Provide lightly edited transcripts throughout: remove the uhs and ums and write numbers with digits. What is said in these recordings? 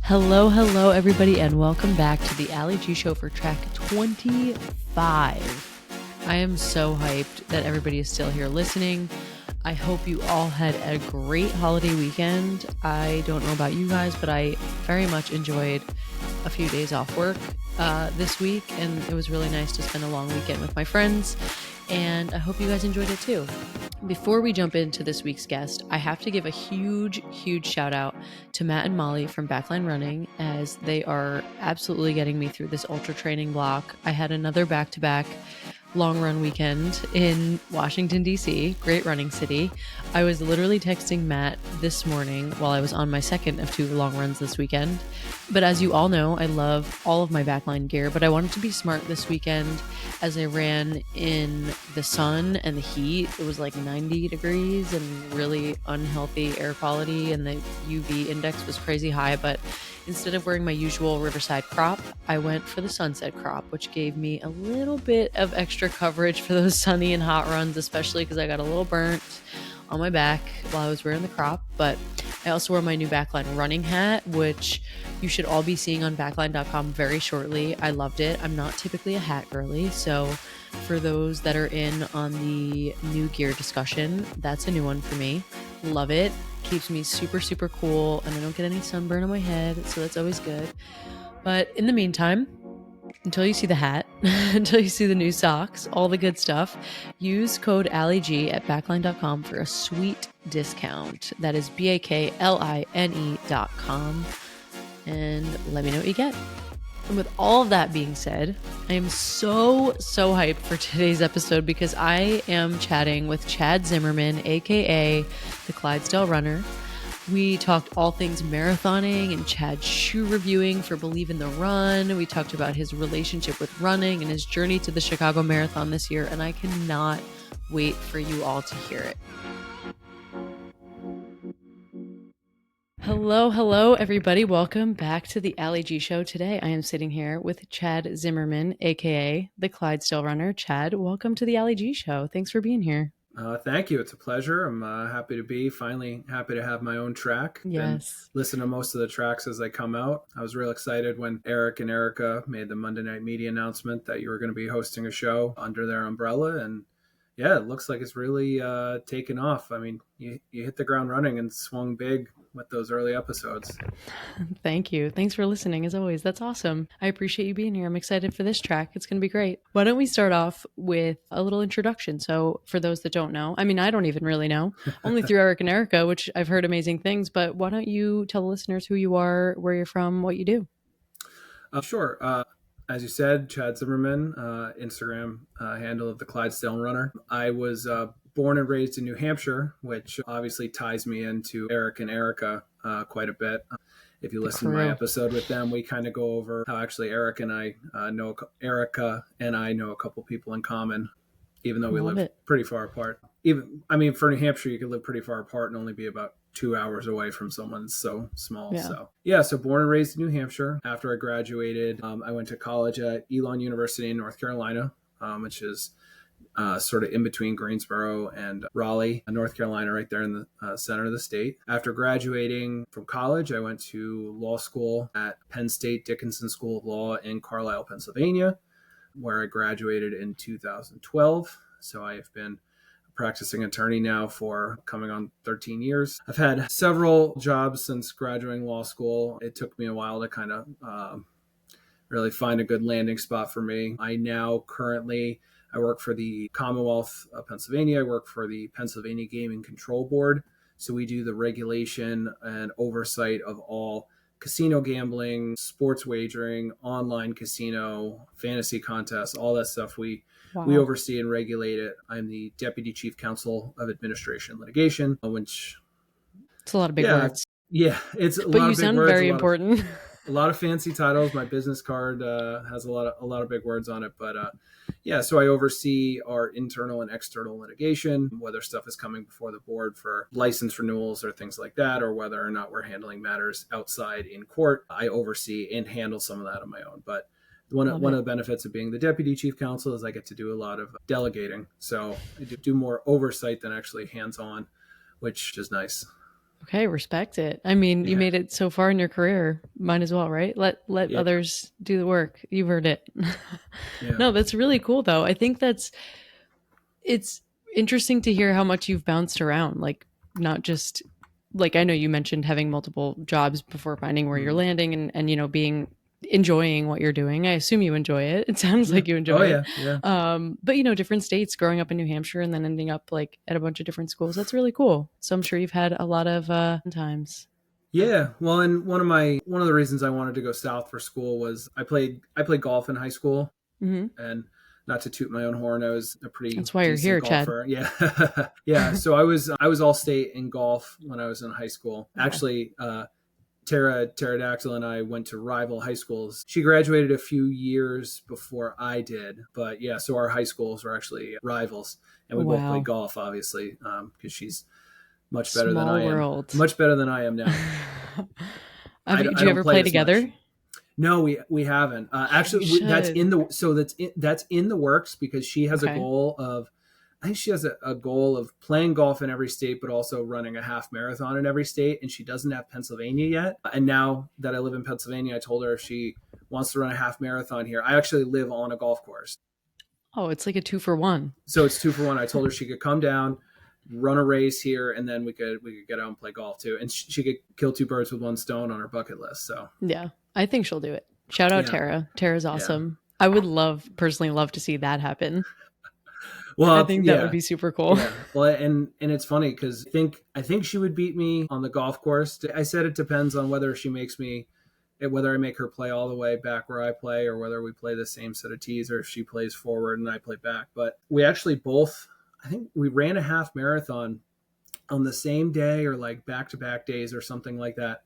Hello, everybody, and welcome back to the Allie G Show for track 25. I am so hyped that everybody is still here listening. I hope you all had a great holiday weekend. I don't know about you guys, but I very much enjoyed a few days off work this week, and it was really nice to spend a long weekend with my friends, and I hope you guys enjoyed it too. Before we jump into this week's guest, I have to give a huge shout out to Matt and Molly from Backline Running, as they are absolutely getting me through this ultra training block. I had another back-to-back long run weekend in Washington, D.C., great running city. I was literally texting Matt this morning while I was on my second of 2 long runs this weekend. But as you all know, I love all of my backline gear, but I wanted to be smart this weekend as I ran in the sun and the heat. It was like 90 degrees and really unhealthy air quality, and the UV index was crazy high. But instead of wearing my usual Riverside crop, I went for the sunset crop, which gave me a little bit of extra coverage for those sunny and hot runs, especially because I got a little burnt on my back while I was wearing the crop. But I also wore my new Backline running hat, which you should all be seeing on backline.com very shortly. I loved it. I'm not typically a hat girly, so for those that are in on the new gear discussion, that's a new one for me. Love it. Keeps me super cool, and I don't get any sunburn on my head, so that's always good. But in the meantime, until you see the hat, until you see the new socks, all the good stuff, use code AllieG at backline.com for a sweet discount. That is BAKLINE.com. And let me know what you get. And with all of that being said, I am so hyped for today's episode because I am chatting with Chad Zimmermann, aka the Clydesdale runner. We talked all things marathoning and Chad's shoe reviewing for Believe in the Run. We talked about his relationship with running and his journey to the Chicago Marathon this year, and I cannot wait for you all to hear it. Hello, everybody. Welcome back to the Allie G Show. Today, I am sitting here with Chad Zimmermann, aka the Clydesdale runner. Chad, welcome to the Allie G Show. Thanks for being here. Thank you. It's a pleasure. I'm happy to be finally happy to have my own track. Yes. And listen to most of the tracks as they come out. I was real excited when Eric and Erica made the Monday Night Media announcement that you were going to be hosting a show under their umbrella. And yeah, it looks like it's really taken off. I mean, you hit the ground running and swung big with those early episodes. Thank you. Thanks for listening, as always. That's awesome. I appreciate you being here. I'm excited for this track. It's going to be great. Why don't we start off with a little introduction? So for those that don't know, I mean, I don't even really know, only through Eric and Erica, which I've heard amazing things, but why don't you tell the listeners who you are, where you're from, what you do? Sure. As you said, Chad Zimmermann, Instagram handle of the Clydesdale runner. I was born and raised in New Hampshire, which obviously ties me into Eric and Erica quite a bit. If you listen to my episode with them, we kind of go over how actually Erica and I know a couple people in common, even though we live pretty far apart. For New Hampshire, you could live pretty far apart and only be about 2 hours away from someone so small. Yeah. So born and raised in New Hampshire. After I graduated, I went to college at Elon University in North Carolina, which is sort of in between Greensboro and Raleigh, North Carolina, right there in the center of the state. After graduating from college, I went to law school at Penn State Dickinson School of Law in Carlisle, Pennsylvania, where I graduated in 2012. So I have been a practicing attorney now for coming on 13 years. I've had several jobs since graduating law school. It took me a while to kind of really find a good landing spot for me. I work for the Commonwealth of Pennsylvania. I work for the Pennsylvania Gaming Control Board. So we do the regulation and oversight of all casino gambling, sports wagering, online casino, fantasy contests, all that stuff. We oversee and regulate it. I'm the Deputy Chief Counsel of Administration and Litigation, which... It's a lot of big words. Yeah, it's a lot of big words. But you sound very important. A lot of fancy titles. My business card has a lot of big words on it, but so I oversee our internal and external litigation, whether stuff is coming before the board for license renewals or things like that, or whether or not we're handling matters outside in court. I oversee and handle some of that on my own. But one of the benefits of being the deputy chief counsel is I get to do a lot of delegating. So I do more oversight than actually hands-on, which is nice. Okay, respect it. I mean, you Yeah. made it so far in your career. Might as well, right? Let Yeah. others do the work. You've heard it. Yeah. No, that's really cool though. I think it's interesting to hear how much you've bounced around. Like not just like I know you mentioned having multiple jobs before finding where you're Mhm. landing and being enjoying what you're doing. I assume you enjoy it. It sounds Yeah. like you Oh enjoy it. yeah. Yeah. But different states, growing up in New Hampshire and then ending up like at a bunch of different schools. That's really cool. So I'm sure you've had a lot of times. Yeah. Well, and one of the reasons I wanted to go south for school was I played golf in high school, Hmm. and not to toot my own horn, I was a pretty That's why you're decent here, Chad. golfer. Yeah. Yeah. So I was all state in golf when I was in high school. Wow. Actually, Tara Pterodactyl and I went to rival high schools. She graduated a few years before I did, but yeah, so our high schools were actually rivals, and we both played Wow. golf, obviously, because she's much better than Small I am. world. Much better than I am now. Did I you don't ever play play as much. together? No, we haven't. You Actually, should. that's in the works because she has a Okay. goal of. I think she has a goal of playing golf in every state, but also running a half marathon in every state. And she doesn't have Pennsylvania yet. And now that I live in Pennsylvania, I told her if she wants to run a half marathon here, I actually live on a golf course. Oh, it's like a 2 for 1. So it's 2 for 1. I told her she could come down, run a race here, and then we could get out and play golf too. And she could kill two birds with one stone on her bucket list. So Yeah, I think she'll do it. Shout out yeah, Tara. Tara's yeah. awesome. I would personally love to see that happen. I Well, think that would yeah, be super cool. yeah. Well, and it's funny because I think she would beat me on the golf course. I said it depends on whether she makes me, whether I make her play all the way back where I play, or whether we play the same set of tees, or if she plays forward and I play back. But we actually both, I think we ran a half marathon on the same day or like back to back days or something like that.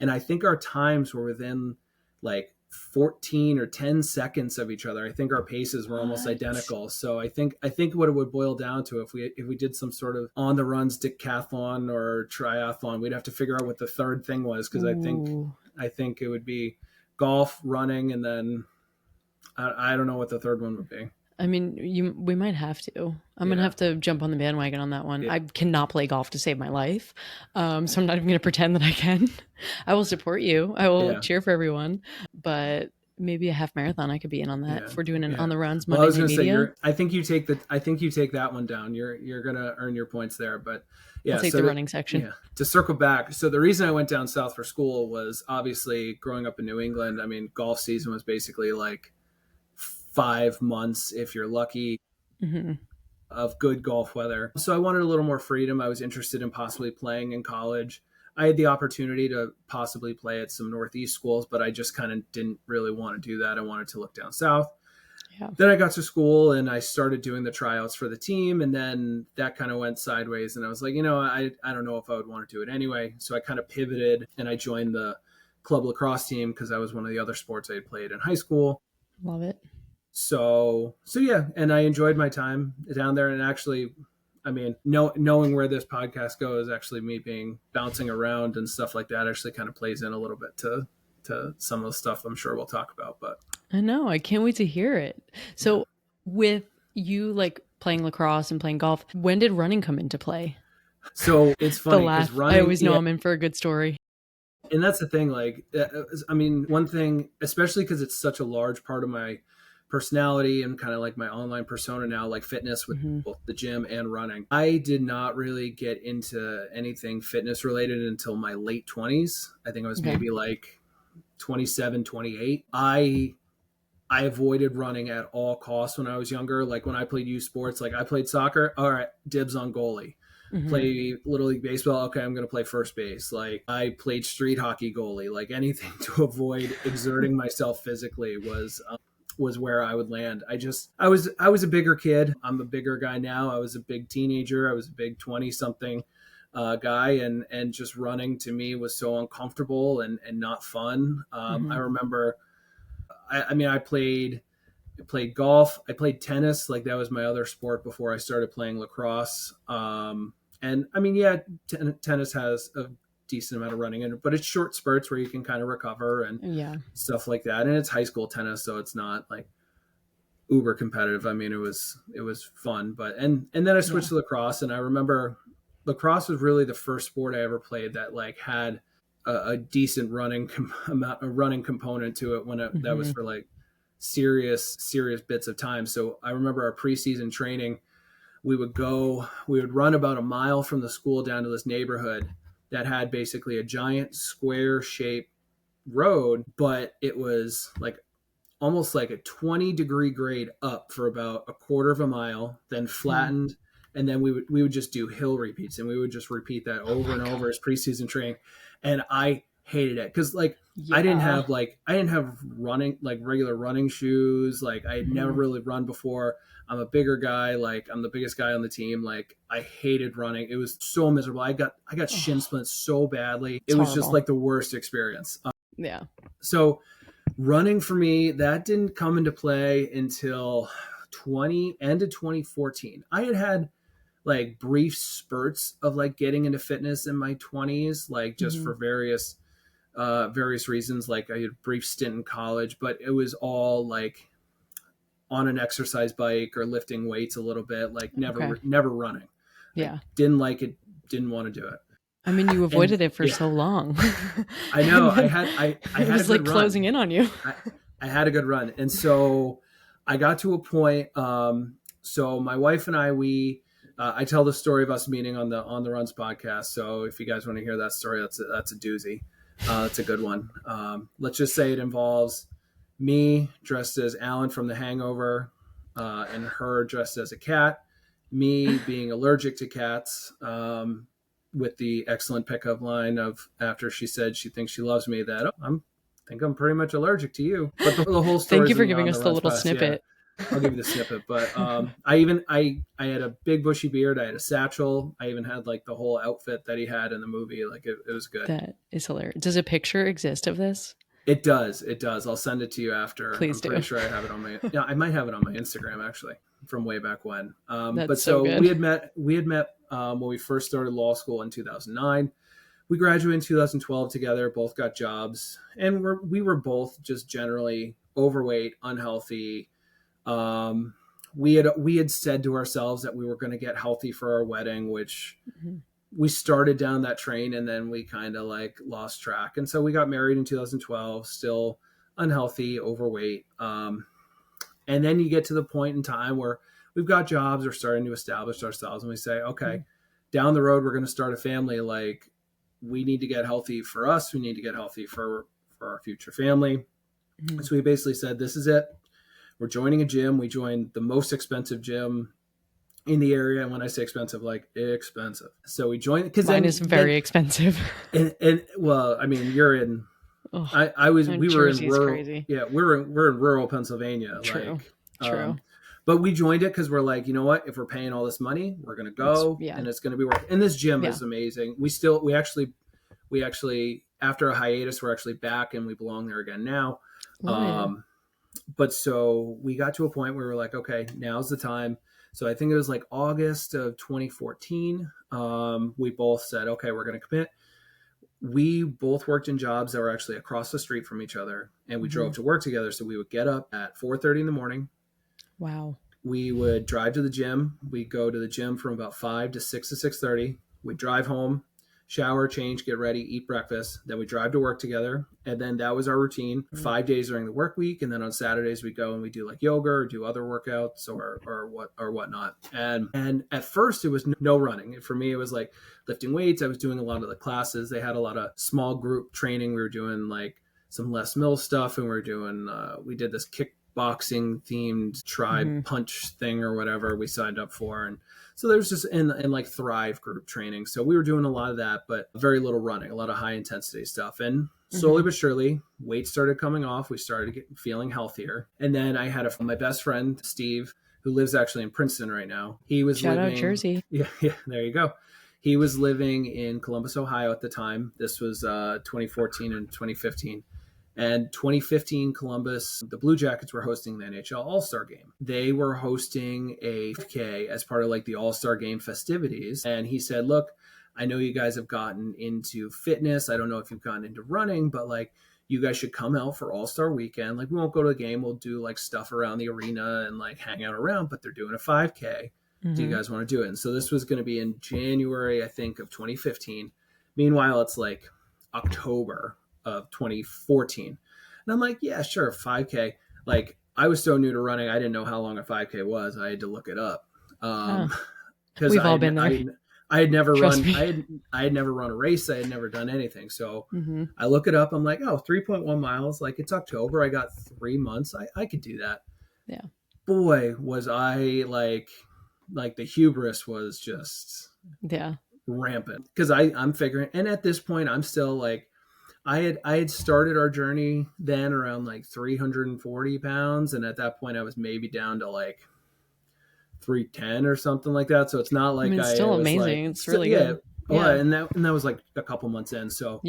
And I think our times were within like 14 or 10 seconds of each other. I think our paces were almost What? identical. So I think what it would boil down to, if we did some sort of on the runs decathlon or triathlon, we'd have to figure out what the third thing was, because Ooh. I think it would be golf, running, and then I don't know what the third one would be. I mean, we might have to. I'm gonna Yeah. have to jump on the bandwagon on that one. Yeah. I cannot play golf to save my life, so I'm not even gonna pretend that I can. I will support you. I will Yeah. cheer for everyone, but maybe a half marathon I could be in on that Yeah, if we're doing an yeah. on the runs Well, I Monday was Night gonna say Media. I think you take that one down. You're gonna earn your points there. But I'll yeah, take the running section. yeah, to circle back. So the reason I went down south for school was obviously growing up in New England. I mean, golf season was basically like 5 months if you're lucky Hmm. of good golf weather. So I wanted a little more freedom. I was interested in possibly playing in college. I had the opportunity to possibly play at some Northeast schools, but I just kind of didn't really want to do that. I wanted to look down south. Yeah. Then I got to school and I started doing the tryouts for the team, and then that kind of went sideways, and I was like, I don't know if I would want to do it anyway. So I kind of pivoted and I joined the club lacrosse team because that was one of the other sports I had played in high school. Love it. So yeah, and I enjoyed my time down there. And actually, I mean, knowing where this podcast goes, actually me being bouncing around and stuff like that actually kind of plays in a little bit to some of the stuff I'm sure we'll talk about. But I know. I can't wait to hear it. yeah. So, with you like playing lacrosse and playing golf, when did running come into play? So it's The funny because laugh. I running, always know yeah, I'm in for a good story. and that's the thing. Like, I mean, one thing, especially because it's such a large part of my personality and kind of like my online persona now, like fitness with Hmm. both the gym and running. I did not really get into anything fitness related until my late 20s. I think I was Okay. maybe like 27, 28. I avoided running at all costs when I was younger. Like when I played youth sports, like I played soccer, all right, dibs on goalie. Hmm. Play little league baseball, okay, I'm going to play first base. Like I played street hockey goalie. Like anything to avoid exerting myself physically was where I would land. I was a bigger kid. I'm a bigger guy now. I was a big teenager. I was a big 20 something guy, and just running to me was so uncomfortable and not fun. I Hmm. remember, I mean, I played golf. I played tennis. Like that was my other sport before I started playing lacrosse. And I mean, yeah, tennis has a decent amount of running in it, but it's short spurts where you can kind of recover and Yeah. stuff like that. And it's high school tennis, so it's not like uber competitive. I mean, it was fun, but and then I Yeah. switched to lacrosse, and I remember lacrosse was really the first sport I ever played that like had a decent amount of running component to it that was for like serious bits of time. So I remember our preseason training, we would run about a mile from the school down to this neighborhood that had basically a giant square shaped road, but it was like almost like a 20-degree grade up for about a quarter of a mile, then flattened. And then we would just do hill repeats, and we would just repeat that over and over as preseason training. And I hated it because like I didn't have running, like regular running shoes. Like I had never really run before. I'm a bigger guy. Like I'm the biggest guy on the team. Like I hated running. It was so miserable. I got shin splints so badly. It was just like the worst experience. So running for me, that didn't come into play until end of 2014. I had like brief spurts of like getting into fitness in my 20s, like just for various reasons. Like I had a brief stint in college, but it was all like on an exercise bike or lifting weights a little bit, like never running. Yeah. I didn't like it. Didn't want to do it. I mean, you avoided it for so long. I know. I had it was like closing in on you. I had a good run. And so I got to a point. So my wife and I tell the story of us meeting on the Runs podcast. So if you guys want to hear that story, that's a doozy. That's a good one. Let's just say it involves me dressed as Alan from The Hangover, and her dressed as a cat, me being allergic to cats, with the excellent pickup line of after she said she thinks she loves me, that I think I'm pretty much allergic to you. But the whole story. Thank you for giving us the little snippet. Yeah, I'll give you the snippet. But I had a big bushy beard. I had a satchel. I even had like the whole outfit that he had in the movie. Like it was good. That is hilarious. Does a picture exist of this? It does. I'll send it to you after. Please do. I'm pretty sure I have it on I might have it on my Instagram actually from way back when. But so good. we had met when we first started law school in 2009. We graduated in 2012 together, both got jobs, and we were both just generally overweight, unhealthy. We had said to ourselves that we were going to get healthy for our wedding, which we started down that train and then we kind of like lost track. And so we got married in 2012, still unhealthy, overweight. And then you get to the point in time where we've got jobs, we're starting to establish ourselves, and we say, okay, down the road, we're going to start a family. Like we need to get healthy for us. We need to get healthy for our future family. So we basically said, this is it. We're joining a gym. We joined the most expensive gym in the area. And when I say expensive, like expensive. So we joined, because mine is very expensive. And well, I mean, you're in, we were in rural, crazy. Yeah, we're in rural Pennsylvania. True. Like, True. But we joined it because we're like, you know what? If we're paying all this money, we're going to go, and it's going to be worth it. And this gym is amazing. We actually, after a hiatus, we're actually back and we belong there again now. But so we got to a point where we're like, okay, now's the time. So I think it was like August of 2014. We both said, okay, we're going to commit. We both worked in jobs that were actually across the street from each other, and we drove to work together. So we would get up at 4:30 in the morning. Wow. We would drive to the gym. We'd go to the gym from about 5 to 6 to 6:30. We'd drive home, shower, change, get ready, eat breakfast. Then we drive to work together. And then that was our routine 5 days during the work week. And then on Saturdays, we go and we do like yoga or do other workouts or whatnot. And at first it was no running. For me, it was like lifting weights. I was doing a lot of the classes. They had a lot of small group training. We were doing like some Les Mills stuff, and we did this kickboxing themed tribe punch thing or whatever we signed up for. And so there was just in like Thrive group training. So we were doing a lot of that, but very little running, a lot of high intensity stuff. And slowly but surely, weight started coming off. We started feeling healthier. And then I had my best friend, Steve, who lives actually in Princeton right now. He was Shout living, out Jersey. Yeah, there you go. He was living in Columbus, Ohio at the time. This was 2014 and 2015. And 2015 Columbus, the Blue Jackets were hosting the NHL All-Star Game. They were hosting a 5K as part of like the All-Star Game festivities. And he said, look, I know you guys have gotten into fitness. I don't know if you've gotten into running, but like you guys should come out for All-Star Weekend. Like we won't go to the game. We'll do like stuff around the arena and like hang out around, but they're doing a 5K. Do you guys want to do it? And so this was going to be in January, I think, of 2015. Meanwhile, it's like October of 2014. And I'm like, yeah, sure, 5K. Like, I was so new to running, I didn't know how long a 5K was. I had to look it up. Because We've all been there. I had never Trust run. me. I had never run a race. I had never done anything. So I look it up. I'm like, oh, 3.1 miles. Like, it's October. I got 3 months. I could do that. Yeah. Boy, was I like the hubris was just rampant. Because I'm figuring, and at this point, I'm still like, I had started our journey then around like 340 pounds, and at that point, I was maybe down to like 310 or something like that. So it's not like it's still amazing. It's really good. Well, and that was like a couple months in. So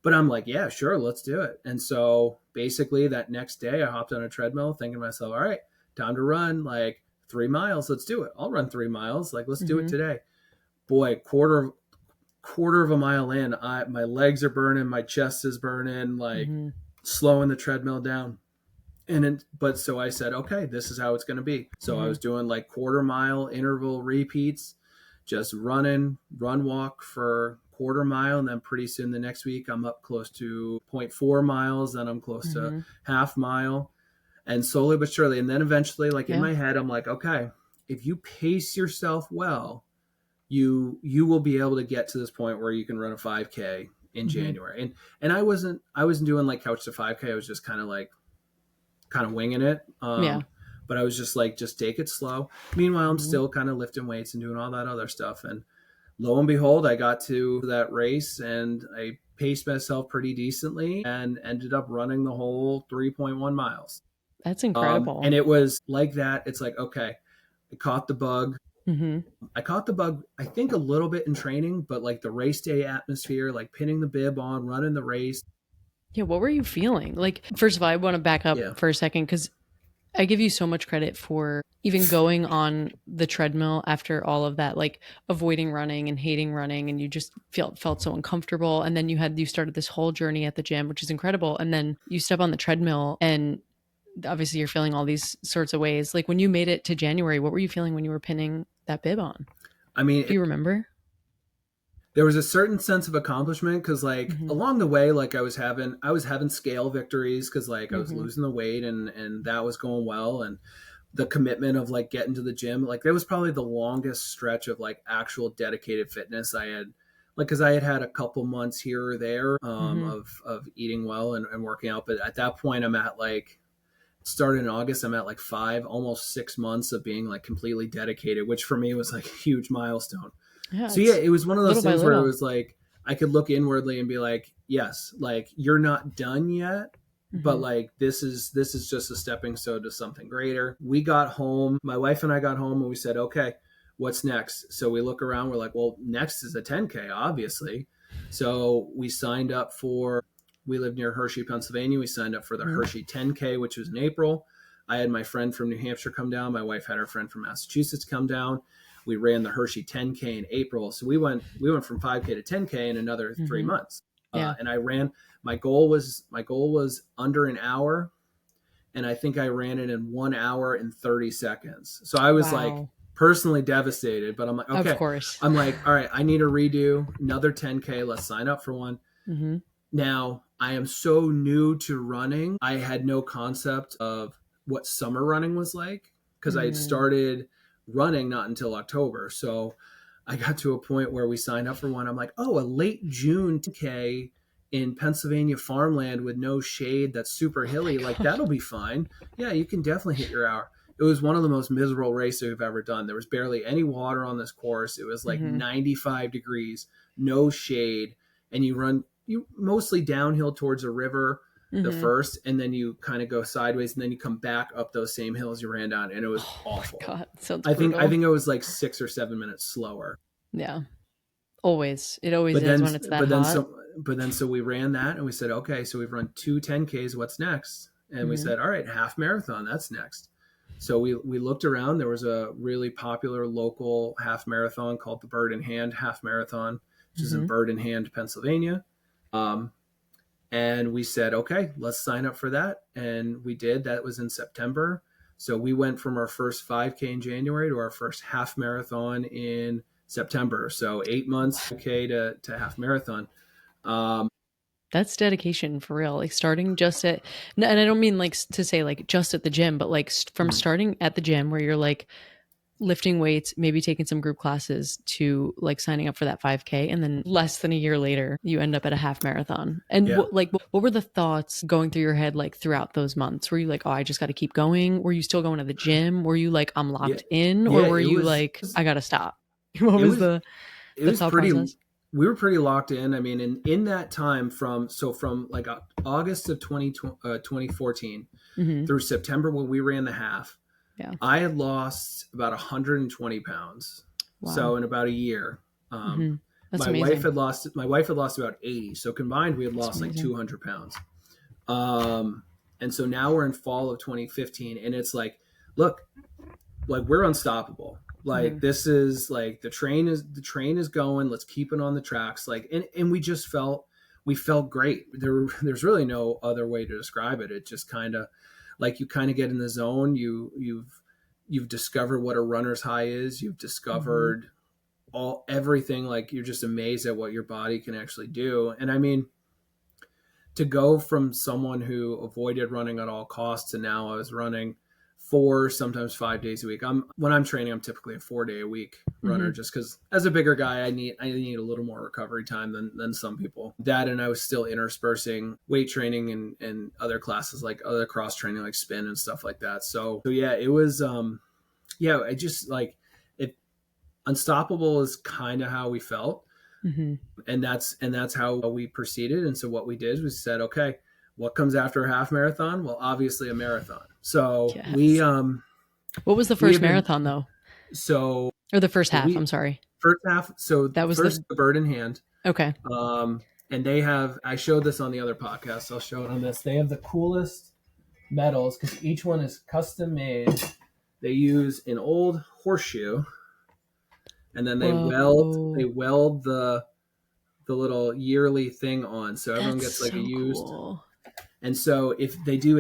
but I'm like, yeah, sure, let's do it. And so basically that next day, I hopped on a treadmill, thinking to myself, all right, time to run like 3 miles. Let's do it. I'll run 3 miles. Like, let's do it today. Boy, quarter of a mile in, my legs are burning, my chest is burning, like slowing the treadmill down. But so I said, okay, this is how it's going to be. So I was doing like quarter mile interval repeats, just run walk for quarter mile. And then pretty soon the next week, I'm up close to 0.4 miles. Then I'm close to half mile, and slowly but surely. And then eventually, like in my head, I'm like, okay, if you pace yourself well, you will be able to get to this point where you can run a 5K in January. And I wasn't doing like couch to 5K. I was just kind of winging it. But I was just like, just take it slow. Meanwhile, I'm still kind of lifting weights and doing all that other stuff. And lo and behold, I got to that race and I paced myself pretty decently and ended up running the whole 3.1 miles. That's incredible. And it was like that. It's like, okay, I caught the bug. I caught the bug, I think a little bit in training, but like the race day atmosphere, like pinning the bib on, running the race. Yeah. What were you feeling? Like, first of all, I want to back up for a second, because I give you so much credit for even going on the treadmill after all of that, like avoiding running and hating running, and you just felt so uncomfortable. And then you started this whole journey at the gym, which is incredible. And then you step on the treadmill and obviously you're feeling all these sorts of ways. Like, when you made it to January, what were you feeling when you were pinning that bib on? I mean, do you remember? There was a certain sense of accomplishment because like along the way, like I was having scale victories because like I was losing the weight and that was going well. And the commitment of like getting to the gym, like that was probably the longest stretch of like actual dedicated fitness I had, like, because I had a couple months here or there of eating well and working out. But at that point, I'm at like, started in August, I'm at like almost 6 months of being like completely dedicated, which for me was like a huge milestone. So it was one of those things where it was like, I could look inwardly and be like, yes, like you're not done yet, but like, this is just a stepping stone to something greater. We got home, my wife and I got home and we said, okay, what's next? So we look around, we're like, well, next is a 10K, obviously. So we signed up we live near Hershey, Pennsylvania. We signed up for the Hershey 10K, which was in April. I had my friend from New Hampshire come down. My wife had her friend from Massachusetts come down. We ran the Hershey 10K in April. So we went from 5K to 10K in another 3 months. And I ran, my goal was under an hour. And I think I ran it in 1 hour and 30 seconds. So I was like personally devastated, but I'm like, okay, of course. I'm like, all right, I need to redo another 10K. Let's sign up for one. Now I am so new to running. I had no concept of what summer running was like because I had started running not until October. So I got to a point where we signed up for one. I'm like, oh, a late June 10K in Pennsylvania farmland with no shade that's super hilly. Like, that'll be fine. Yeah, you can definitely hit your hour. It was one of the most miserable races we've ever done. There was barely any water on this course. It was like 95 degrees, no shade. And you mostly downhill towards a river the first, and then you kind of go sideways, and then you come back up those same hills you ran down, and it was awful. God, sounds I think it was like 6 or 7 minutes slower. Yeah, always. It always is when it's that hot. So we ran that, and we said, okay, so we've run 2 10Ks. What's next? And we said, all right, half marathon. That's next. So we looked around. There was a really popular local half marathon called the Bird in Hand Half Marathon, which is in Bird in Hand, Pennsylvania. And we said, okay, let's sign up for that. And we did. That was in September. So we went from our first 5K in January to our first half marathon in September. So 8 months, okay, to half marathon. That's dedication for real. Like starting just at, and I don't mean like to say like just at the gym, but like from starting at the gym where you're like lifting weights, maybe taking some group classes to like signing up for that 5K. And then less than a year later, you end up at a half marathon. And Yeah. what were the thoughts going through your head like throughout those months? Were you like, oh, I just got to keep going? Were you still going to the gym? Were you like, I'm locked in? Or were you like, I got to stop? What was the thought process? We were pretty locked in. I mean, in that time from like August of 2014 through September when we ran the half, I had lost about 120 pounds. Wow. So in about a year, That's my amazing. My wife had lost about 80. So combined, we had lost like 200 pounds. And so now we're in fall of 2015, and it's like, look, like we're unstoppable. Like this is like the train is going. Let's keep it on the tracks. Like and we felt great. There's really no other way to describe it. It just kind of like you kind of get in the zone. You've discovered what a runner's high is. You've discovered everything. Like you're just amazed at what your body can actually do. And I mean, to go from someone who avoided running at all costs to now I was running 4, sometimes 5 days a week. When I'm training, I'm typically a 4-day-a-week runner, just because as a bigger guy, I need a little more recovery time than some people. That, and I was still interspersing weight training and other classes like other cross training like spin and stuff like that. So yeah, it was I just like it. Unstoppable is kind of how we felt, and that's how we proceeded. And so what we did was said, okay, what comes after a half marathon? Well, obviously a marathon. So we what was the first marathon though? So or the first half? I'm sorry. First half. So that was first the Bird in Hand. Okay. And they have. I showed this on the other podcast. I'll show it on this. They have the coolest medals because each one is custom made. They use an old horseshoe, and then they weld the little yearly thing on, so everyone gets like a used. Cool. And so if they do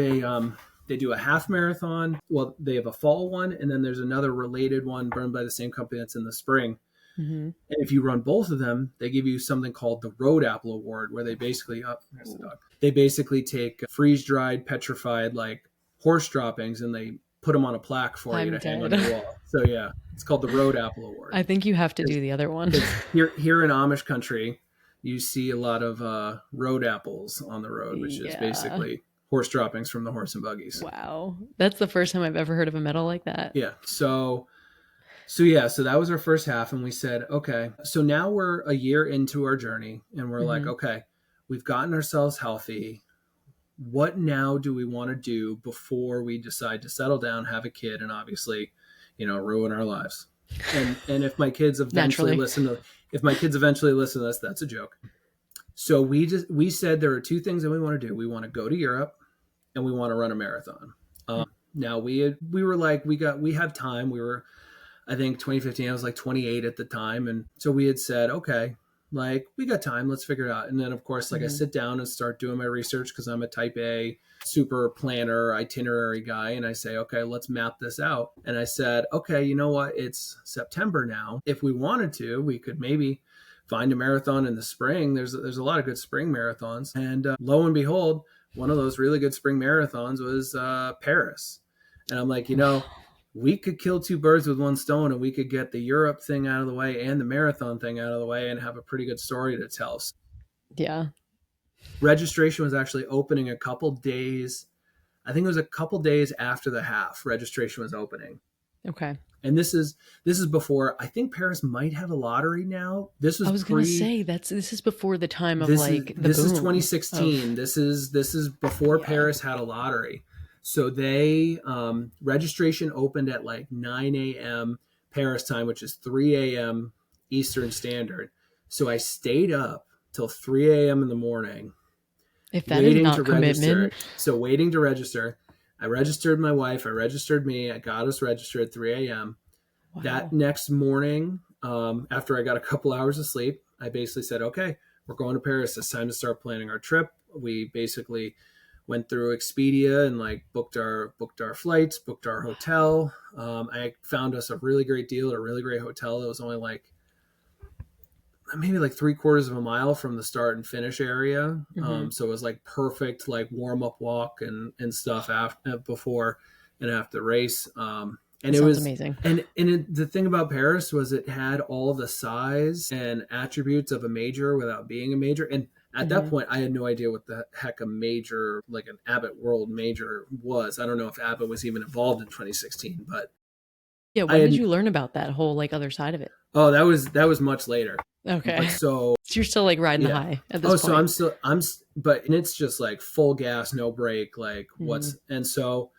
a half marathon, well, they have a fall one, and then there's another related one run by the same company that's in the spring. And if you run both of them, they give you something called the Road Apple Award, where they basically take freeze-dried, petrified like horse droppings, and they put them on a plaque for you to hang on your wall. So yeah, it's called the Road Apple Award. I think you have to do the other one. Here in Amish country, you see a lot of road apples on the road, which is basically horse droppings from the horse and buggies. Wow. That's the first time I've ever heard of a medal like that. Yeah. So that was our first half, and we said, okay, so now we're a year into our journey, and we're like, okay, we've gotten ourselves healthy. What now do we want to do before we decide to settle down, have a kid, and obviously, ruin our lives? And if my kids eventually listen to this, that's a joke. So we said there are two things that we want to do. We want to go to Europe, and we want to run a marathon. Now we were like, we have time. We were, I think 2015, I was like 28 at the time. And so we had said, okay, like we got time, let's figure it out. And then of course, like I sit down and start doing my research because I'm a type A super planner itinerary guy. And I say, okay, let's map this out. And I said, okay, you know what? It's September now. If we wanted to, we could maybe find a marathon in the spring. There's a lot of good spring marathons. And lo and behold, one of those really good spring marathons was Paris. And I'm like, we could kill two birds with one stone, and we could get the Europe thing out of the way and the marathon thing out of the way and have a pretty good story to tell. Yeah. Registration was actually opening a couple days. I think it was a couple days after the half. Registration was opening. Okay. And this is before, I think Paris might have a lottery now. I was going to say this is before the time of this is 2016. This is before Paris had a lottery. So they registration opened at like 9 a.m. Paris time, which is 3 a.m. Eastern Standard. So I stayed up till 3 a.m. in the morning. If that is not commitment. So waiting to register. I registered my wife. I registered me. I got us registered at 3 a.m. Wow. That next morning, after I got a couple hours of sleep, I basically said, okay, we're going to Paris. It's time to start planning our trip. We went through Expedia and like booked our flights, booked our hotel. I found us a really great deal at a really great hotel that was only like maybe like 3/4 of a mile from the start and finish area. So it was like perfect, like warm up walk and stuff after, before and after the race. And it was amazing. The thing about Paris was it had all the size and attributes of a major without being a major. And at that point, I had no idea what the heck a major, like an Abbott World major was. I don't know if Abbott was even involved in 2016, but yeah. When did you learn about that whole like other side of it? Oh, that was much later. Okay. But so you're still like riding the high at this point. So and it's just like full gas, no brake, like so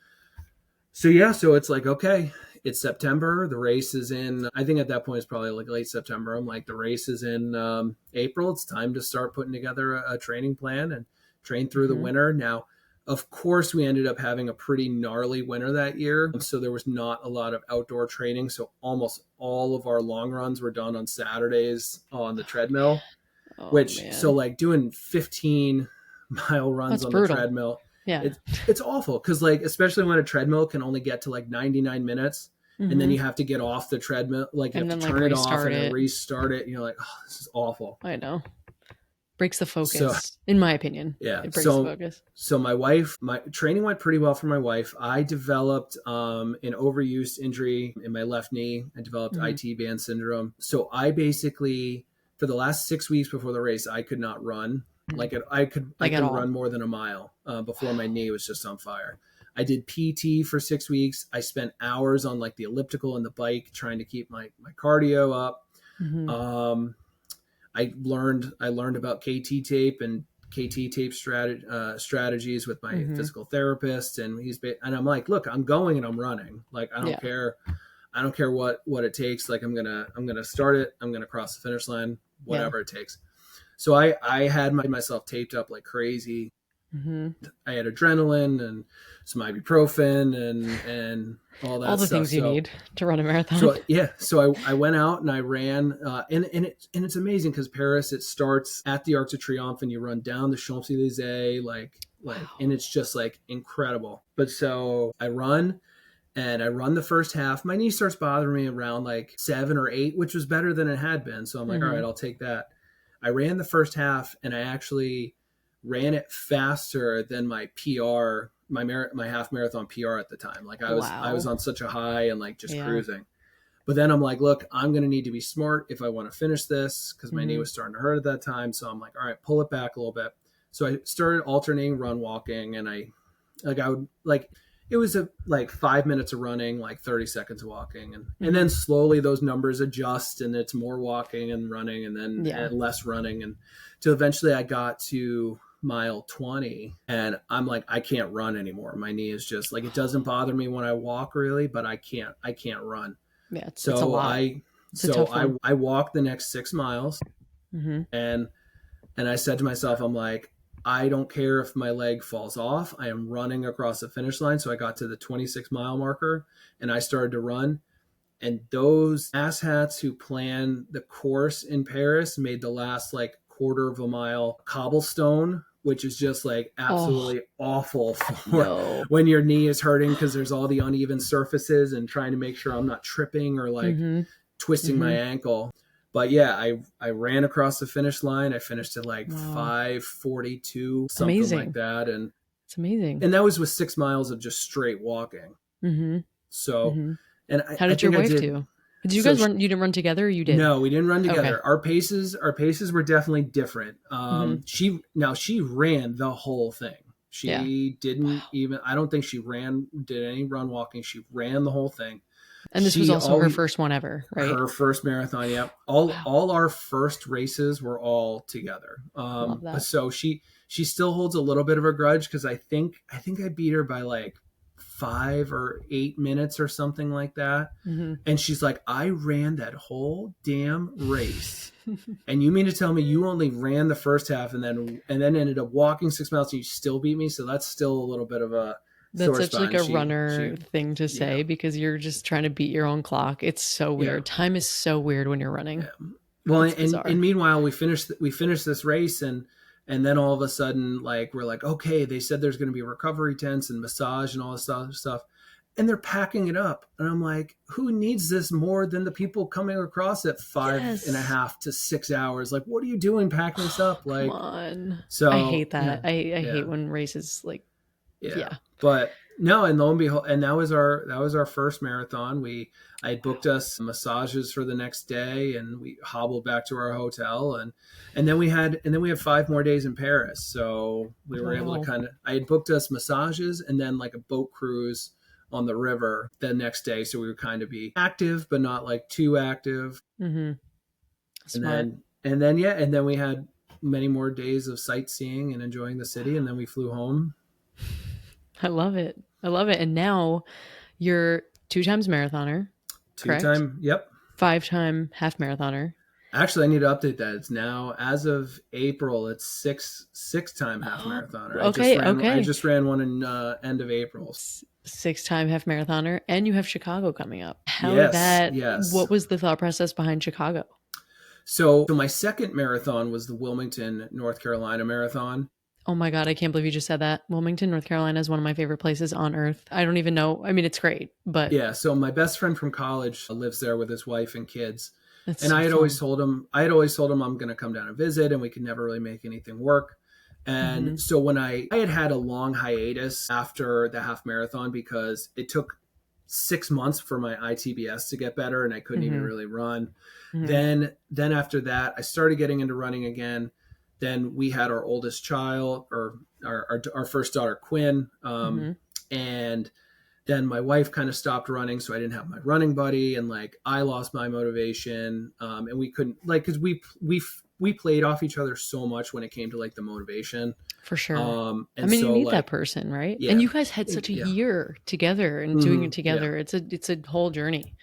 it's like, okay, it's September. The race is in, I think at that point it's probably like late September. I'm like, the race is in April. It's time to start putting together a training plan and train through the winter. Now, of course, we ended up having a pretty gnarly winter that year. So there was not a lot of outdoor training. So almost all of our long runs were done on Saturdays on the treadmill, so like doing 15-mile runs on brutal. The treadmill. Yeah. It's awful because like, especially when a treadmill can only get to like 99 minutes and then you have to get off the treadmill, like you have to turn it off and then restart it. And you're like, oh, this is awful. I know. Breaks the focus, in my opinion. Yeah. It breaks the focus. So my training went pretty well for my wife. I developed an overuse injury in my left knee. I developed IT band syndrome. So I basically, for the last 6 weeks before the race, I could not run. Like I could run more than a mile before my knee was just on fire. I did PT for 6 weeks. I spent hours on like the elliptical and the bike trying to keep my cardio up. I learned about KT tape and KT tape strategies with my physical therapist, and and I'm like, look, I'm going and I'm running. Like I don't care. I don't care what it takes. Like I'm gonna start it. I'm gonna cross the finish line, whatever it takes. So I had myself taped up like crazy. I had adrenaline and some ibuprofen and all that. All the things you need to run a marathon. So I went out and I ran, and it's amazing because Paris, it starts at the Arc de Triomphe and you run down the Champs Elysees, and it's just like incredible. But so I run the first half. My knee starts bothering me around like 7 or 8, which was better than it had been. So I'm like, all right, I'll take that. I ran the first half and I actually ran it faster than my PR, my half marathon PR at the time. Like I was on such a high and like just cruising. But then I'm like, look, I'm going to need to be smart if I want to finish this because my knee was starting to hurt at that time. So I'm like, all right, pull it back a little bit. So I started alternating run walking, and it was like 5 minutes of running, like 30 seconds of walking. And then slowly those numbers adjust and it's more walking and running and then less running. And so eventually I got to mile 20 and I'm like, I can't run anymore. My knee is just like, it doesn't bother me when I walk really, but I can't run. Yeah. It's a lot. I walked the next 6 miles and I said to myself, I'm like, I don't care if my leg falls off. I am running across the finish line. So I got to the 26-mile marker and I started to run. And those asshats who planned the course in Paris made the last like 1/4 of a mile cobblestone, which is just like absolutely awful for when your knee is hurting because there's all the uneven surfaces and trying to make sure I'm not tripping or like twisting my ankle. But yeah, I ran across the finish line. I finished at like 5:42, something like that. And it's amazing. And that was with 6 miles of just straight walking. So, and how did your wife do? Did you guys run? You didn't run together, or you did? No, we didn't run together. Okay. Our paces were definitely different. She ran the whole thing. She didn't even. I don't think she did any run walking. She ran the whole thing. And this was also her first one ever, right? Her first marathon, yeah. All our first races were all together. Love that. So she still holds a little bit of a grudge because I think I beat her by like 5 or 8 minutes or something like that. And she's like, I ran that whole damn race. And you mean to tell me you only ran the first half and then ended up walking 6 miles and you still beat me? So that's still a little bit of a That's such like a runner thing to say because you're just trying to beat your own clock. It's so weird. Time is so weird when you're running. Well, and meanwhile, we finished this race and And then all of a sudden, like, we're like, okay, they said there's going to be recovery tents and massage and all this other stuff. And they're packing it up. And I'm like, who needs this more than the people coming across at 5.5 to 6 hours? Like, what are you doing packing this up? Like, come on. so I hate that. yeah, I hate when races like, yeah. But no, and lo and behold, and that was our first marathon. I had booked us massages for the next day, and we hobbled back to our hotel, and then we had 5 more days in Paris. So we were able to I had booked us massages and then like a boat cruise on the river the next day, so we would kind of be active but not like too active. Mm-hmm. Smart. And then we had many more days of sightseeing and enjoying the city, and then we flew home. I love it. And now you're 2 times marathoner, correct? 5-time half marathoner. Actually, I need to update that. It's now, as of April, it's six-time half marathoner. I just ran one in end of April. 6-time half marathoner, and you have Chicago coming up. Yes. What was the thought process behind Chicago? So my second marathon was the Wilmington, North Carolina marathon. Oh my God, I can't believe you just said that. Wilmington, North Carolina is one of my favorite places on earth. I don't even know. I mean, it's great, but yeah. So my best friend from college lives there with his wife and kids. And I had always told him I'm going to come down and visit, and we could never really make anything work. And so when I had a long hiatus after the half marathon because it took 6 months for my ITBS to get better, and I couldn't even really run. Then after that, I started getting into running again. Then we had our oldest child, or our first daughter, Quinn. And then my wife kind of stopped running, so I didn't have my running buddy, and like I lost my motivation. And we couldn't, like, because we played off each other so much when it came to like the motivation. For sure. And I mean, so, you need like, that person, right? Yeah. And you guys had such a year together and doing it together. Yeah. It's a whole journey.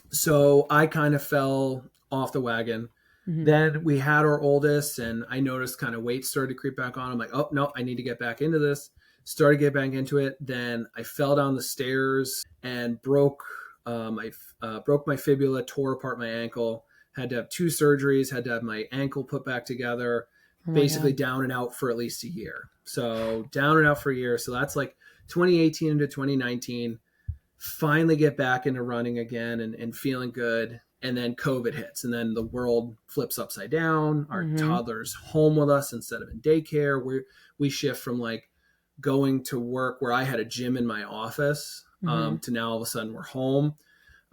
So I kind of fell off the wagon. Then we had our oldest, and I noticed kind of weight started to creep back on. I'm like, oh no, I need to get back into this. Started to get back into it. Then I fell down the stairs and broke my fibula, tore apart my ankle. Had to have 2 surgeries. Had to have my ankle put back together. Basically down and out for at least a year. So down and out for a year. So that's like 2018 into 2019. Finally get back into running again and feeling good. And then COVID hits, and then the world flips upside down. Our toddler's home with us instead of in daycare. We shift from like going to work where I had a gym in my office to now all of a sudden we're home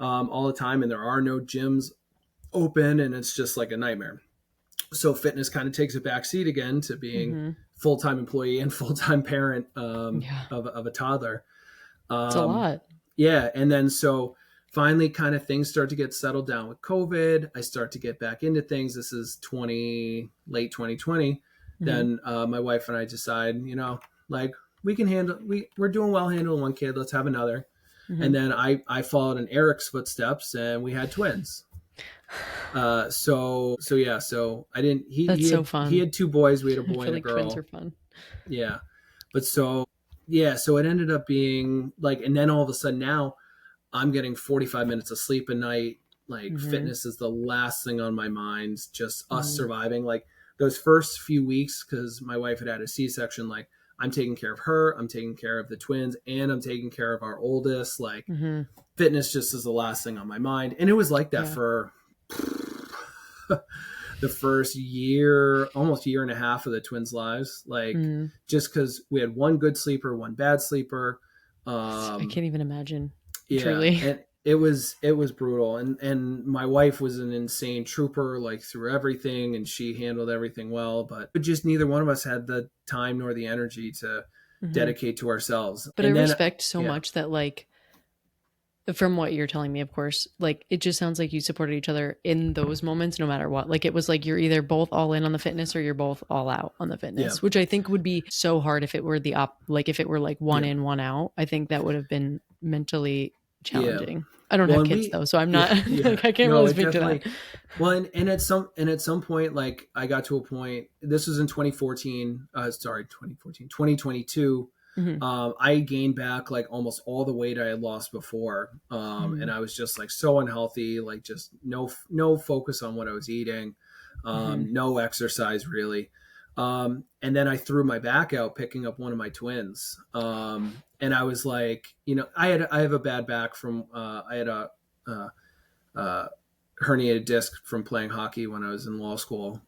all the time, and there are no gyms open, and it's just like a nightmare. So fitness kind of takes a back seat again to being full-time employee and full-time parent of a toddler. It's a lot. Yeah, and then so finally kind of things start to get settled down with COVID. I start to get back into things. This is late 2020. Then my wife and I decide, like we're doing well handling one kid. Let's have another. And then I followed in Eric's footsteps, and we had twins. So I didn't, so fun. He had 2 boys. We had a boy and a girl. Twins are fun. Yeah. But so it ended up being like, and then all of a sudden now I'm getting 45 minutes of sleep a night. Like fitness is the last thing on my mind. Just us surviving. Like those first few weeks, because my wife had a C-section, like I'm taking care of her, I'm taking care of the twins, and I'm taking care of our oldest. Like fitness just is the last thing on my mind. And it was like that for the first year, almost year and a half of the twins' lives. Like just because we had one good sleeper, one bad sleeper. I can't even imagine. Yeah, truly. And it was brutal. And my wife was an insane trooper, like through everything, and she handled everything well. But just neither one of us had the time nor the energy to dedicate to ourselves. But I respect so much that, like, from what you're telling me, of course, like it just sounds like you supported each other in those moments, no matter what. Like it was like you're either both all in on the fitness or you're both all out on the fitness, which I think would be so hard if it were if it were like one in, one out. I think that would have been mentally challenging. Yeah. I don't have kids though, so I'm not like I can't really speak to that. Well, and at some point, like I got to a point. This was in 2022. I gained back like almost all the weight I had lost before. And I was just like so unhealthy, like just no focus on what I was eating, no exercise really. And then I threw my back out picking up one of my twins. And I was like, I have a bad back from, I had a, herniated disc from playing hockey when I was in law school.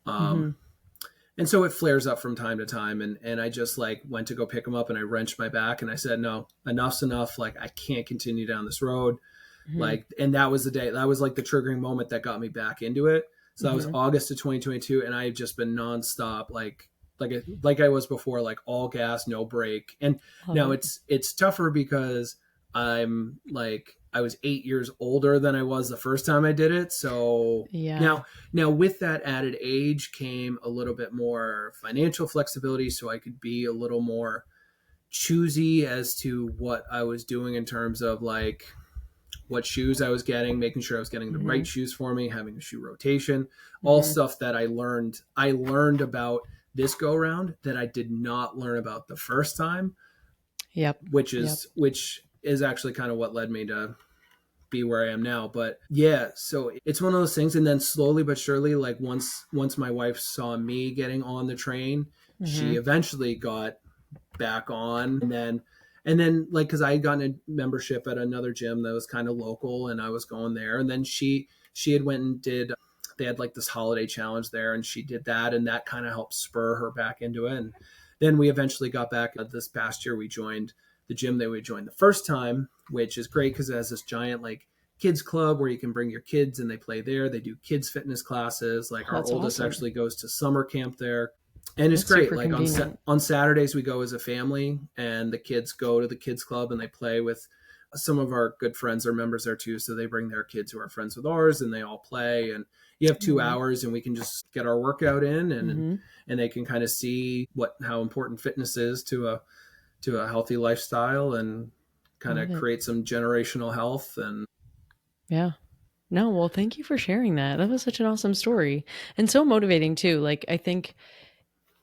And so it flares up from time to time. And I just like went to go pick him up and I wrenched my back and I said, no, enough's enough. Like I can't continue down this road. Like, and that was the day, that was like the triggering moment that got me back into it. So that was August of 2022. And I've just been nonstop, like I was before, like all gas, no break. And now it's tougher because I'm like, I was 8 years older than I was the first time I did it. So now with that added age came a little bit more financial flexibility. So I could be a little more choosy as to what I was doing in terms of like what shoes I was getting, making sure I was getting the right shoes for me, having a shoe rotation, all stuff that I learned about this go around that I did not learn about the first time. Which is actually kind of what led me to be where I am now. But yeah, so it's one of those things. And then slowly but surely, like once my wife saw me getting on the train, she eventually got back on. And then like, cause I had gotten a membership at another gym that was kind of local and I was going there. And then she had went and they had like this holiday challenge there and she did that. And that kind of helped spur her back into it. And then we eventually got back this past year. We joined the gym that we joined the first time, which is great because it has this giant like kids club where you can bring your kids and they play there. They do kids fitness classes. Like our oldest actually goes to summer camp there. And it's great. Like on Saturdays we go as a family and the kids go to the kids club and they play with some of our good friends or members there too. So they bring their kids who are friends with ours and they all play and you have 2 hours and we can just get our workout in and they can kind of see how important fitness is to a healthy lifestyle and kind of create some generational health. And no, well, thank you for sharing that. That was such an awesome story and so motivating too. Like, I think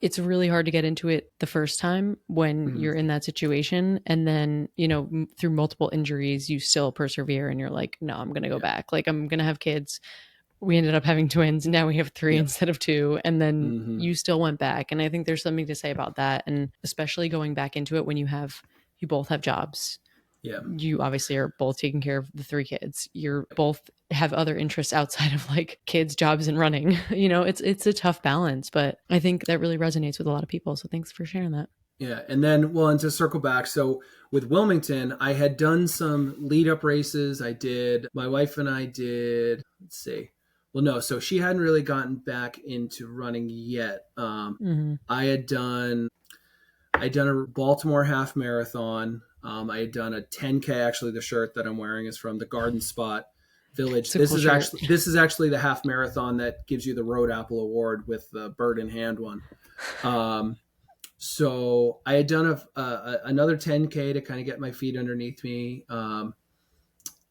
it's really hard to get into it the first time when you're in that situation. And then, through multiple injuries, you still persevere and you're like, no, I'm going to go back. Like, I'm going to have kids. We ended up having twins. Now we have 3 instead of 2. And then you still went back. And I think there's something to say about that. And especially going back into it when you both have jobs. Yeah. You obviously are both taking care of the 3 kids. You're both have other interests outside of like kids, jobs, and running. It's a tough balance, but I think that really resonates with a lot of people. So thanks for sharing that. Yeah. And then, and to circle back, so with Wilmington, I had done some lead up races. My wife and I did, let's see. Well, no, so she hadn't really gotten back into running yet. I had done a Baltimore half marathon. I had done a 10K. Actually, the shirt that I'm wearing is from the Garden Spot Village. This is actually the half marathon that gives you the Road Apple Award with the bird in hand one. So I had done another 10K to kind of get my feet underneath me.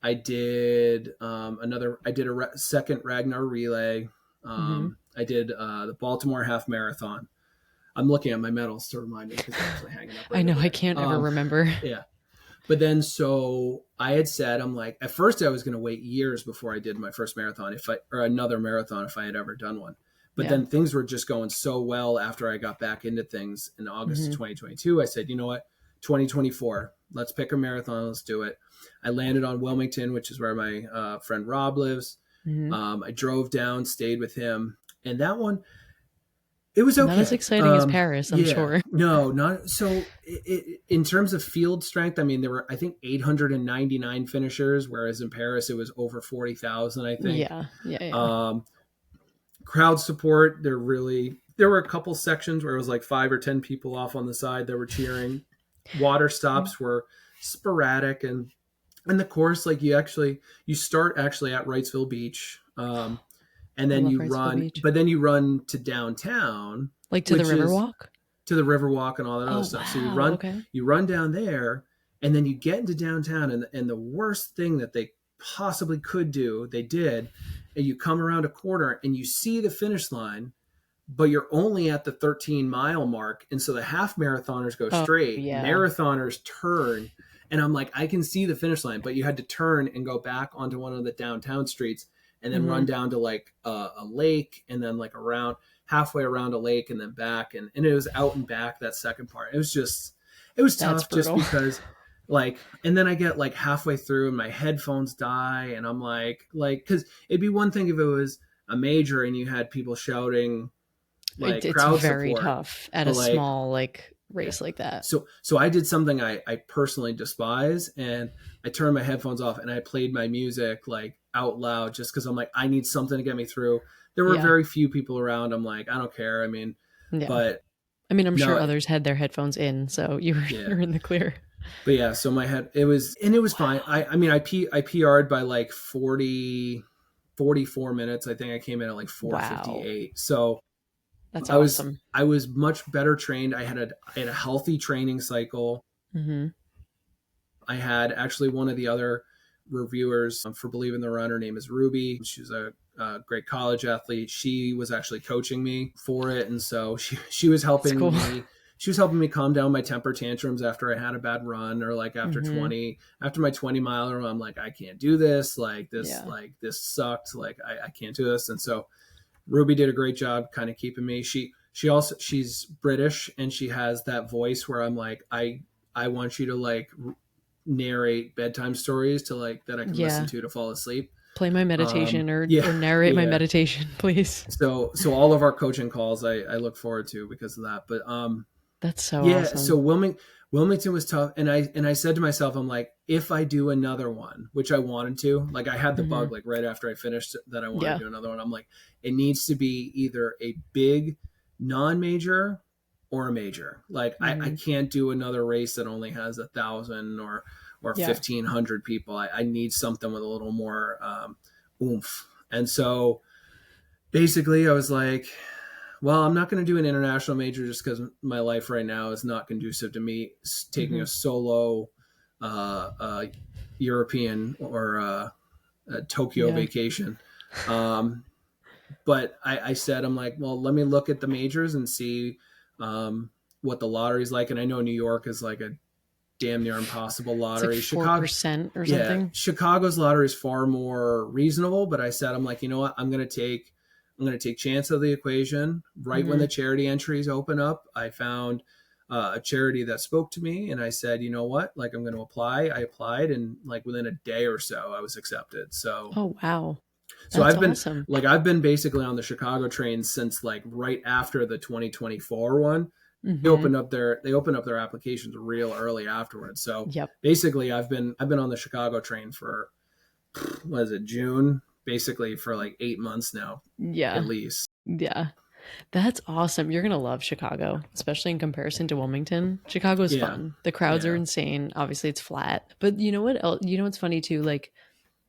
I did a second Ragnar relay. I did the Baltimore half marathon. I'm looking at my medals to remind me because they're actually hanging up. Right I know, there. I can't ever remember. Yeah. But then, so I had said, I'm like, at first I was going to wait years before I did my first marathon, or another marathon, if I had ever done one. But then things were just going so well after I got back into things in August of 2022. I said, you know what, 2024, let's pick a marathon. Let's do it. I landed on Wilmington, which is where my friend Rob lives. I drove down, stayed with him. And that one, it was okay. Not as exciting as Paris, I'm sure. No, not so. In terms of field strength, I mean, there were, I think, 899 finishers, whereas in Paris it was over 40,000. I think. Yeah. Crowd support. There were a couple sections where it was like 5 or 10 people off on the side that were cheering. Water stops were sporadic, and the course, like you start at Wrightsville Beach. And then you run, but then you run to downtown, like to the Riverwalk and all that other stuff. Wow. So you run down there, and then you get into downtown, and the worst thing that they possibly could do, they did, and you come around a corner and you see the finish line, but you're only at the 13-mile mark, and so the half marathoners go straight, marathoners turn, and I'm like, I can see the finish line, but you had to turn and go back onto one of the downtown streets. And then run down to like a lake and then like around. halfway around a lake and then back. And it was out and back, that second part. It was That's tough just brutal. because like, and then I get like halfway through and my headphones die. And I'm like, cause it'd be one thing if it was a major and you had people shouting like It's crowd very support, tough at but a like, small like yeah. race like that. So I did something I personally despise, and I turned my headphones off and I played my music like out loud just because I'm like, I need something to get me through. There were Yeah. very few people around. I'm like, I don't care. I mean, Yeah. but I mean, I'm sure no, others had their headphones in, so you're in the clear. but yeah, so my head, it was fine. I mean, I PR'd by like 44 minutes. I think I came in at like 4:58. Wow. So That's I was awesome. much better trained. I had a healthy training cycle. Mm-hmm. I had actually one of the other reviewers for Believe in the Run. Her name is Ruby. She's a great college athlete. She was actually coaching me for it, and so she was That's helping cool. me. She was helping me calm down my temper tantrums after I had a bad run, or like after Mm-hmm. after my 20 miler. I'm like, I can't do this. Yeah. Like this sucked. Like I can't do this. And so Ruby did a great job kind of keeping me. She's British, and she has that voice where I'm like, I want you to like narrate bedtime stories to like that I can listen Yeah. to fall asleep. Play my meditation Yeah, or narrate my yeah. meditation, please. So all of our coaching calls I look forward to because of that. But That's so yeah, so awesome. Wilmington was tough, and I said to myself, I'm like, if I do another one, which I wanted to, like I had the Mm-hmm. bug like right after I finished that I wanted Yeah. to do another one. I'm like, it needs to be either a big non-major or a major. Like I Mm-hmm. can't do another race that only has 1,000 or Yeah. 1,500 people. I need something with a little more oomph. And so basically I was like, well, I'm not going to do an international major just because my life right now is not conducive to me taking Mm-hmm. a solo European or a Tokyo Yeah. vacation. But I said, I'm like, well, let me look at the majors and see what the lottery's like. And I know New York is like a damn near impossible It's like lottery. Chicago, 4% or yeah, something. Chicago's lottery is far more reasonable. But I said, I'm like, you know what? I'm going to take chance of the equation. Right when Mm-hmm. the charity entries open up, I found a charity that spoke to me, and I said, you know what? Like, I'm going to apply. I applied, and like within a day or so, I was accepted. Oh, wow. So That's awesome. I've been basically on the Chicago train since like right after the 2024 one. Mm-hmm. They opened up their applications real early afterwards. So Yep. basically I've been on the Chicago train for what is it, June? Basically for like 8 months now, at Yeah. least. Yeah. That's awesome. You're going to love Chicago, especially in comparison to Wilmington. Chicago's Yeah. fun. The crowds are Yeah. insane. Obviously, it's flat. But you know what else? You know what's funny too? Like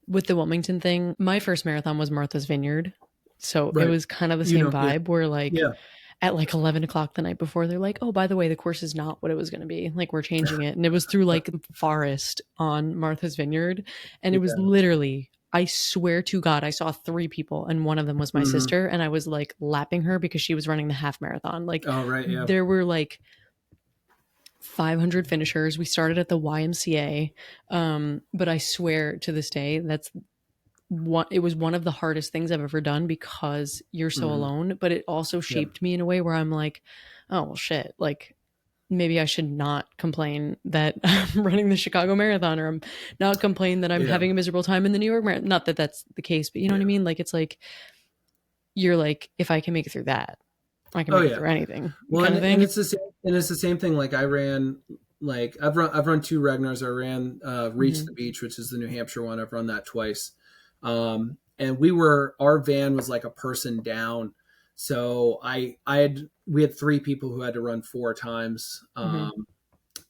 with the Wilmington thing, my first marathon was Martha's Vineyard. So it Right. was kind of the same Yeah. vibe where like Yeah. at like 11 o'clock the night before, they're like, oh, by the way, the course is not what it was going to be. Like, we're changing it. And it was through like the forest on Martha's Vineyard. And it was Yeah. literally, I swear to God, I saw 3 people and one of them was my Mm-hmm. sister. And I was like lapping her because she was running the half marathon. Like, Oh, right. Yeah. there were like 500 finishers. We started at the YMCA. But I swear to this day, it was one of the hardest things I've ever done because you're so Mm-hmm. alone, but it also Yeah. shaped me in a way where I'm like, oh well shit, like maybe I should not complain that I'm running the Chicago Marathon, or I'm not complain that I'm Yeah. having a miserable time in the New York Marathon. Not that that's the case, but you know what I Yeah. mean? Like, it's like, you're like, if I can make it through that, I can Oh make it yeah. through anything, Well, kind of and thing. it's the same thing. Like I ran, like I've run 2 Ragnars. I ran Reach Mm-hmm. the Beach, which is the New Hampshire one. I've run that twice. And our van was like a person down. So we had 3 people who had to run 4 times. Mm-hmm.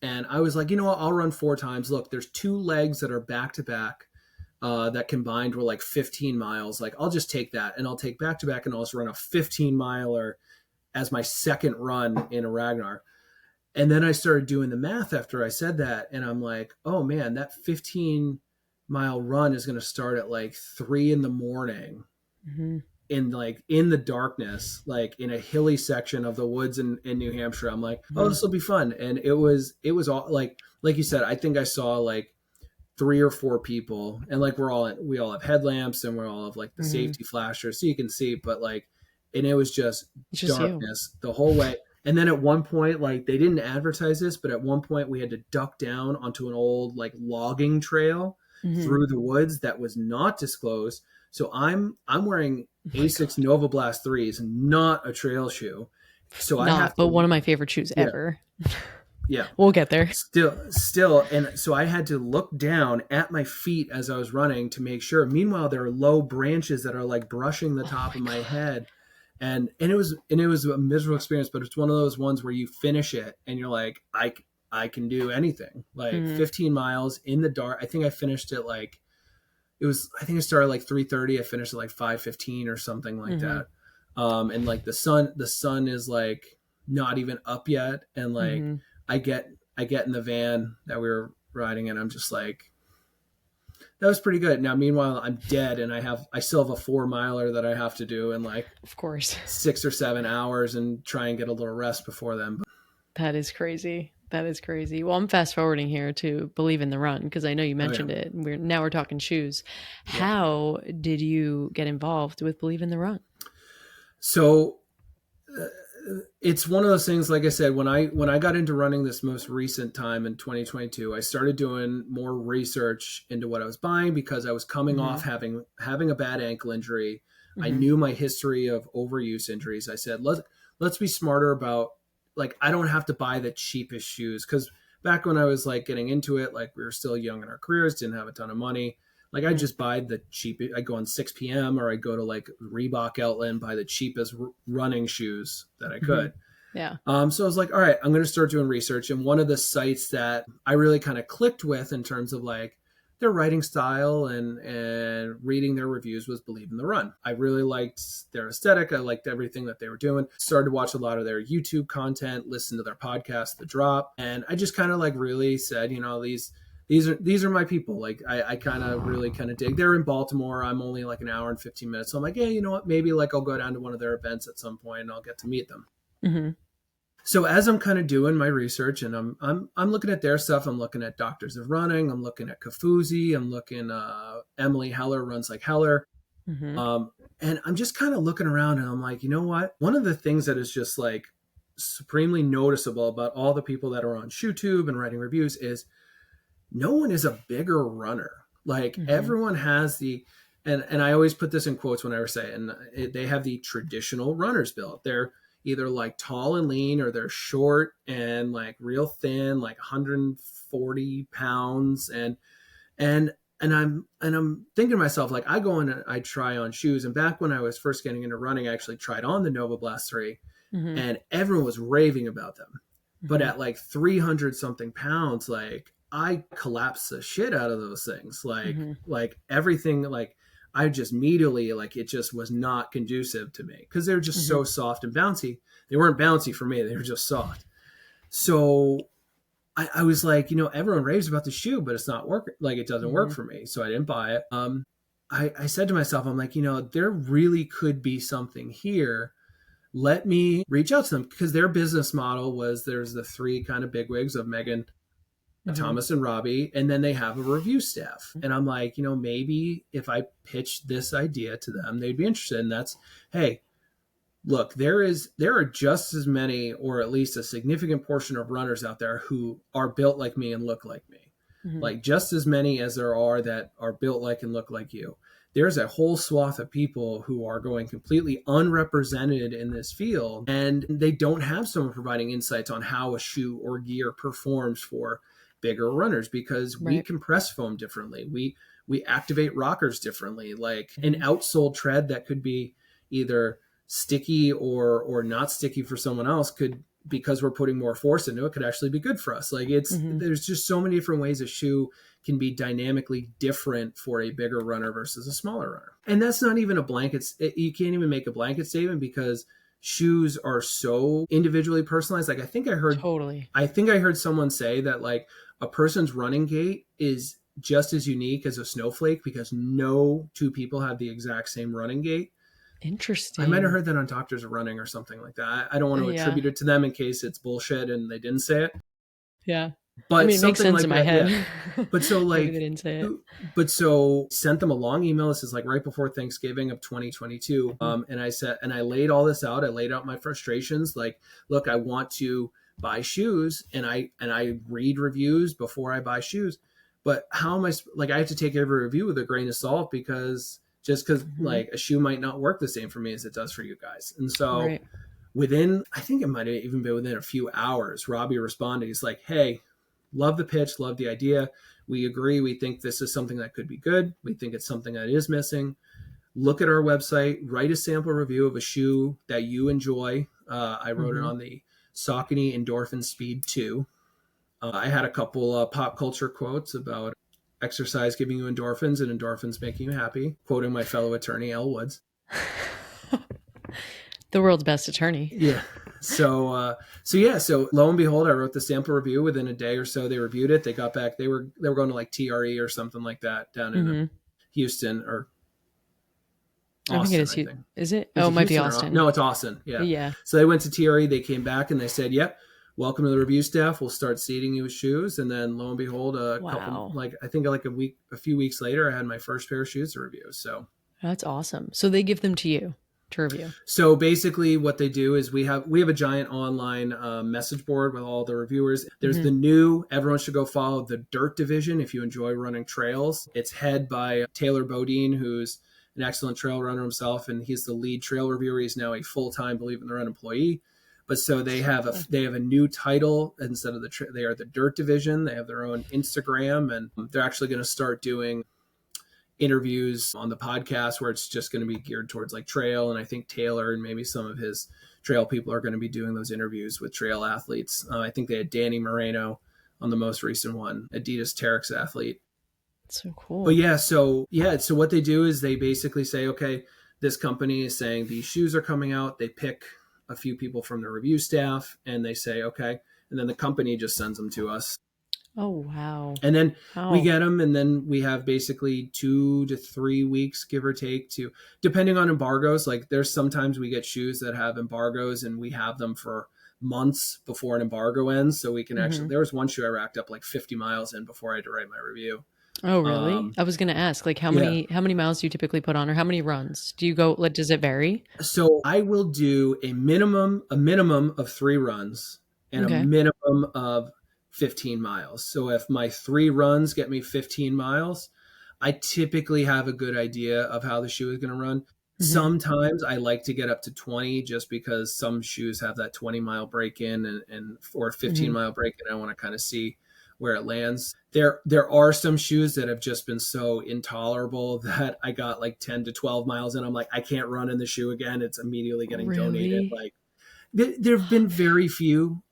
And I was like, you know what? I'll run 4 times. Look, there's 2 legs that are back to back. That combined were like 15 miles. Like I'll just take that, and I'll take back to back, and I'll just run a 15 miler as my second run in a Ragnar. And then I started doing the math after I said that. And I'm like, oh man, that 15-mile run is going to start at like 3 in the morning Mm-hmm. in the darkness, like in a hilly section of the woods in New Hampshire. I'm like, oh, Mm-hmm. this will be fun. And it was all like you said, I think I saw like 3 or 4 people, and like we all have headlamps, and we all have like the Mm-hmm. safety flashers so you can see, but like and it was just It's just you. darkness the whole way. And then at one point, like they didn't advertise this, but at one point we had to duck down onto an old like logging trail Mm-hmm. through the woods that was not disclosed. So I'm wearing Oh my Asics God. Nova Blast 3s, not a trail shoe. So I have Not, but one to, of my favorite shoes yeah, ever. yeah. We'll get there. Still, and so I had to look down at my feet as I was running to make sure. Meanwhile, there are low branches that are like brushing the Oh top my of my God. head, and it was a miserable experience. But it's one of those ones where you finish it and you're like, I can do anything. Like Mm-hmm. 15 miles in the dark. I think I finished it like it was. I think I started like 3:30. I finished at like 5:15 or something like Mm-hmm. that. And like the sun is like not even up yet, and like Mm-hmm. I get I get in the van that we were riding in. I'm just like, that was pretty good. Now, meanwhile, I'm dead, and I still have a 4 miler that I have to do in like Of course. 6 or 7 hours, and try and get a little rest before then. But, That is crazy. That is crazy. Well, I'm fast forwarding here to Believe in the Run because I know you oh yeah, mentioned it. We're talking shoes. yeah. How did you get involved with Believe in the Run? So uh, it's one of those things. Like I said, when I got into running this most recent time in 2022, I started doing more research into what I was buying because I was coming Mm-hmm. off having a bad ankle injury. I Mm-hmm. knew my history of overuse injuries. I said, let's be smarter about, like, I don't have to buy the cheapest shoes, because back when I was like getting into it, like we were still young in our careers, didn't have a ton of money. Like I Mm-hmm. just buy the cheap. I go on 6 p.m. or I go to like Reebok outlet and buy the cheapest running shoes that I Mm-hmm. could. Yeah. So I was like, all right, I'm going to start doing research. And one of the sites that I really kind of clicked with in terms of like their writing style and reading their reviews was Believe in the Run. I really liked their aesthetic. I liked everything that they were doing. Started to watch a lot of their YouTube content, listen to their podcast, The Drop. And I just kind of like really said, these are my people. Like I kind of really kind of dig. They're in Baltimore. I'm only like an hour and 15 minutes. So I'm like, yeah, you know what? Maybe like I'll go down to one of their events at some point and I'll get to meet them. Mm-hmm. So as I'm kind of doing my research and I'm looking at their stuff, I'm looking at Doctors of Running, I'm looking at Kafuzi, I'm looking Emily Heller runs like Heller. Mm-hmm. Um, and I'm just kind of looking around and I'm like, you know what? One of the things that is just like supremely noticeable about all the people that are on ShoeTube and writing reviews is no one is a bigger runner. Like Mm-hmm. everyone has and I always put this in quotes whenever I say it, and they have the traditional runner's build. They're either like tall and lean, or they're short and like real thin, like 140 pounds. And I'm thinking to myself, like I go in and I try on shoes. And back when I was first getting into running, I actually tried on the Nova Blast 3, Mm-hmm. and everyone was raving about them. But Mm-hmm. at like 300 something pounds, like I collapsed the shit out of those things. Mm-hmm. Like everything, like I just immediately, like it just was not conducive to me because they're just Mm-hmm. so soft and bouncy. They weren't bouncy for me. They were just soft. So I was like, everyone raves about the shoe, but it's not working. Like it doesn't work Mm-hmm. for me. So I didn't buy it. I said to myself, I'm like, there really could be something here. Let me reach out to them, because their business model was there's the three kind of bigwigs of Megan, Mm-hmm. Thomas, and Robbie, and then they have a review staff. And I'm like, maybe if I pitched this idea to them, they'd be interested. And that's, hey, look, there are just as many, or at least a significant portion of runners out there who are built like me and look like me. Mm-hmm. Like just as many as there are that are built like and look like you. There's a whole swath of people who are going completely unrepresented in this field, and they don't have someone providing insights on how a shoe or gear performs for bigger runners, because we Right. compress foam differently. We activate rockers differently. Like an Mm-hmm. outsole tread that could be either sticky or not sticky for someone else could, because we're putting more force into it, could actually be good for us. Like Mm-hmm. there's just so many different ways a shoe can be dynamically different for a bigger runner versus a smaller runner. And that's not even a blanket. You can't even make a blanket statement, because shoes are so individually personalized. Like Totally. I think I heard someone say that like a person's running gait is just as unique as a snowflake, because no two people have the exact same running gait. I might have Interesting. heard that on Doctors of Running or something like that. I don't want to Yeah. attribute it to them in case it's bullshit and they didn't say it. Yeah. I But mean, it makes something sense like in my that, yeah. head. But so Maybe like, they didn't say it. but so sent them a long email. This is like right before Thanksgiving of 2022. And I said, and I laid all this out. I laid out my frustrations. Like, look, I want to buy shoes, and I read reviews before I buy shoes. But how am I like? I have to take every review with a grain of salt, because just because like a shoe might not work the same for me as it does for you guys. And so Right. within, I think it might have even been within a few hours, Robbie responded. He's like, hey, love the pitch, love the idea. We agree. We think this is something that could be good. We think it's something that is missing. Look at our website, write a sample review of a shoe that you enjoy. I wrote it on the Saucony Endorphin Speed 2. I had a couple pop culture quotes about exercise giving you endorphins and endorphins making you happy, quoting my fellow attorney, Elle Woods. The world's best attorney. Yeah. So lo and behold, I wrote the sample review. Within a day or so, they reviewed it. They got back. They were going to like TRE or something like that down in Houston or Austin, I think it is. I think. Is it? Oh, it might be Houston Austin. No, it's Austin. Yeah. Yeah. So they went to TRE. They came back and they said, "Yep, welcome to the review staff. We'll start seating you with shoes." And then lo and behold, a few weeks later, I had my first pair of shoes to review. So that's awesome. So they give them to you to review. So basically what they do is we have a giant online message board with all the reviewers. There's the new, everyone should go follow the Dirt Division if you enjoy running trails. It's head by Taylor Bodine, who's an excellent trail runner himself, and he's the lead trail reviewer. He's now a full-time Believe in the Run employee. But so they have a new title instead of they are the Dirt Division. They have their own Instagram, and they're actually going to start doing interviews on the podcast where it's just going to be geared towards like trail. And I think Taylor and maybe some of his trail people are going to be doing those interviews with trail athletes. I think they had Danny Moreno on the most recent one, Adidas Terex athlete. That's so cool. But so what they do is they basically say, okay, this company is saying these shoes are coming out. They pick a few people from the review staff and they say, okay. And then the company just sends them to us. Oh, wow. And then we get them, and then we have basically 2 to 3 weeks, give or take, to, depending on embargoes. Like there's sometimes we get shoes that have embargoes and we have them for months before an embargo ends. So we can actually, there was one shoe I racked up like 50 miles in before I had to write my review. Oh, really? I was going to ask, like, how many miles do you typically put on, or how many runs do you go? Like, does it vary? So I will do a minimum of 3 runs and a minimum of 15 miles. So if my 3 runs get me 15 miles, I typically have a good idea of how the shoe is going to run. Sometimes I like to get up to 20 just because some shoes have that 20-mile break-in and or 15-mile break-in. I want to kind of see where it lands. There are some shoes that have just been so intolerable that I got like 10 to 12 miles and I'm like, I can't run in the shoe again. It's immediately getting donated. Like there have been very few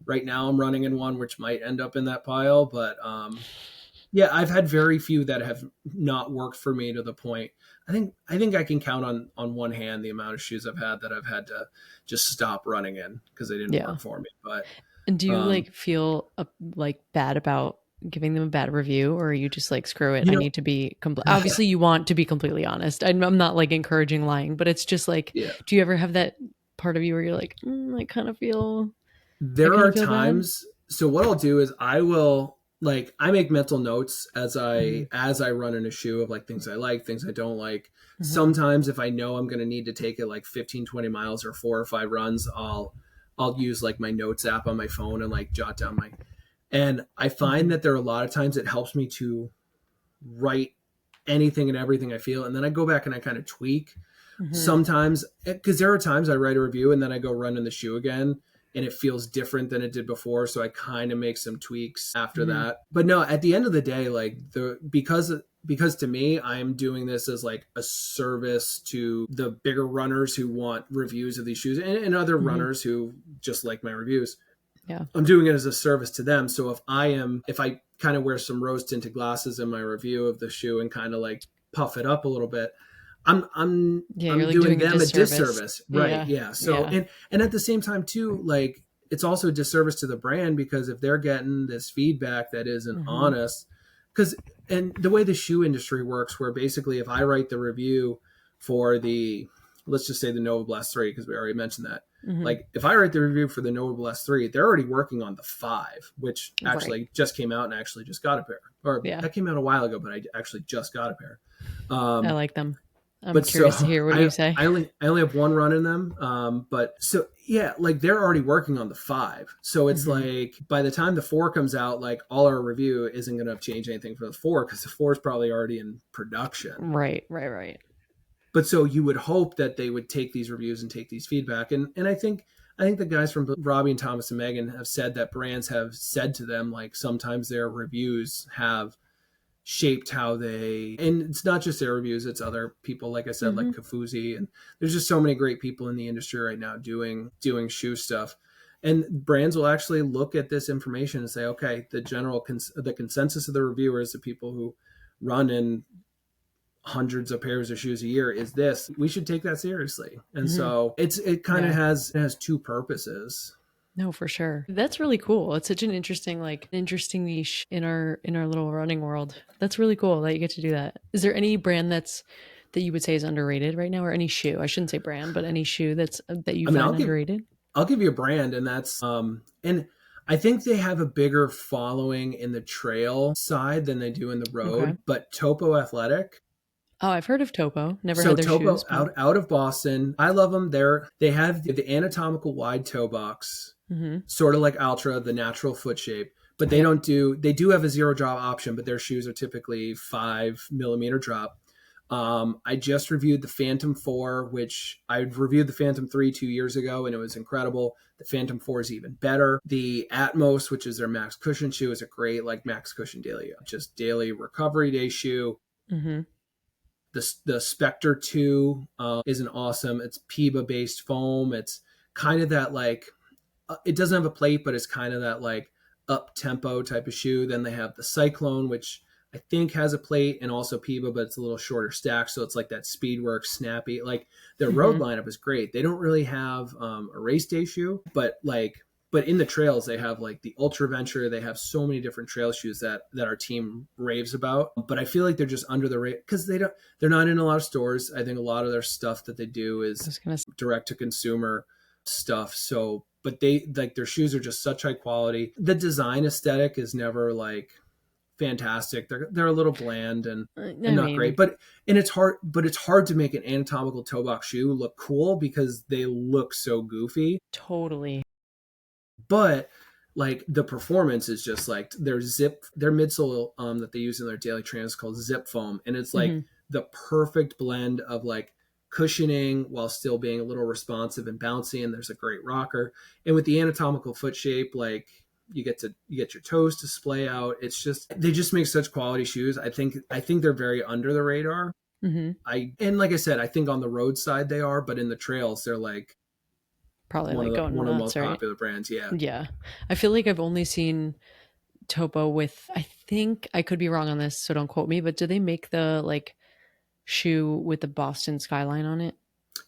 Right now I'm running in one which might end up in that pile, but I've had very few that have not worked for me to the point. I think I can count on one hand the amount of shoes I've had that I've had to just stop running in because they didn't work for me. But and do you like feel like bad about giving them a bad review, or are you just like, screw it, I need to be obviously you want to be completely honest. I'm not like encouraging lying, but it's just like, do you ever have that part of you where you're like, I kind of feel... There are times. So what I'll do is I make mental notes as I run in a shoe of like things I like, things I don't like. Sometimes if I know I'm going to need to take it like 15, 20 miles or 4 or 5 runs, I'll use like my notes app on my phone and like jot down and I find that there are a lot of times it helps me to write anything and everything I feel. And then I go back and I kind of tweak sometimes, because there are times I write a review and then I go run in the shoe again and it feels different than it did before. So I kind of make some tweaks after that. But no, at the end of the day, like because to me, I'm doing this as like a service to the bigger runners who want reviews of these shoes and other runners who just like my reviews. Yeah. I'm doing it as a service to them. So if I kind of wear some rose tinted glasses in my review of the shoe and kind of like puff it up a little bit, I'm like doing them a disservice. Right. Yeah. So, and at the same time too, like it's also a disservice to the brand because if they're getting this feedback that isn't honest, and the way the shoe industry works, where basically if I write the review for let's just say the Nova Blast 3, because we already mentioned that. Like if I write the review for the Nova Blast 3, they're already working on the 5, which actually just came out and I actually just got a pair. Or that came out a while ago, but I actually just got a pair. I like them. I'm curious to hear what you say. I only have one run in them. But so yeah, like they're already working on the 5. So it's like by the time the 4 comes out, like all our review isn't going to change anything for the 4 because the 4 is probably already in production. Right. But so you would hope that they would take these reviews and take these feedback. And I think the guys from Robbie and Thomas and Megan have said that brands have said to them, like sometimes their reviews have shaped how they, and it's not just their reviews, it's other people, like I said, like Kafuzi, and there's just so many great people in the industry right now doing shoe stuff. And brands will actually look at this information and say, okay, the consensus of the reviewers, the people who run in hundreds of pairs of shoes a year, is this. We should take that seriously. And so it kind of has two purposes. No, for sure. That's really cool. It's such an interesting niche in our little running world. That's really cool that you get to do that. Is there any brand that you would say is underrated right now, or any shoe? I shouldn't say brand, but any shoe that you find underrated? I'll give you a brand, and that's and I think they have a bigger following in the trail side than they do in the road. But Topo Athletic. Oh, I've heard of Topo. Never had their Topo, shoes. Out of Boston. I love them. They have the anatomical wide toe box. Sort of like Altra, the natural foot shape, but they do have a 0 drop option, but their shoes are typically 5 millimeter drop. I just reviewed the Phantom 4, which I reviewed the Phantom 3 2 years ago, and it was incredible. The Phantom 4 is even better. The Atmos, which is their max cushion shoe, is a great max cushion daily recovery day shoe. The Spectre 2 is an awesome, it's PIBA based foam. It's kind of that it doesn't have a plate, but it's kind of that up tempo type of shoe. Then they have the Cyclone, which I think has a plate and also PIBA, but it's a little shorter stack. So it's like that Speedworks snappy, their road lineup is great. They don't really have a race day shoe, but in the trails, they have the Ultra Venture. They have so many different trail shoes that our team raves about, but I feel like they're just under the rate because they're not in a lot of stores. I think a lot of their stuff that they do is direct to consumer stuff. So, but their shoes are just such high quality. The design aesthetic is never fantastic. They're a little bland and not great, but it's hard to make an anatomical toe box shoe look cool because they look so goofy. Totally. But the performance is just their midsole that they use in their daily trainers is called Zip Foam, and it's the perfect blend of cushioning while still being a little responsive and bouncy, and there's a great rocker. And with the anatomical foot shape, you get your toes to splay out. It's just, they just make such quality shoes. I think they're very under the radar. And like I said, I think on the road side they are, but in the trails they're probably one going of the most right? popular brands. Yeah. I feel like I've only seen Topo with, I think I could be wrong on this, so don't quote me, but do they make the shoe with the Boston skyline on it?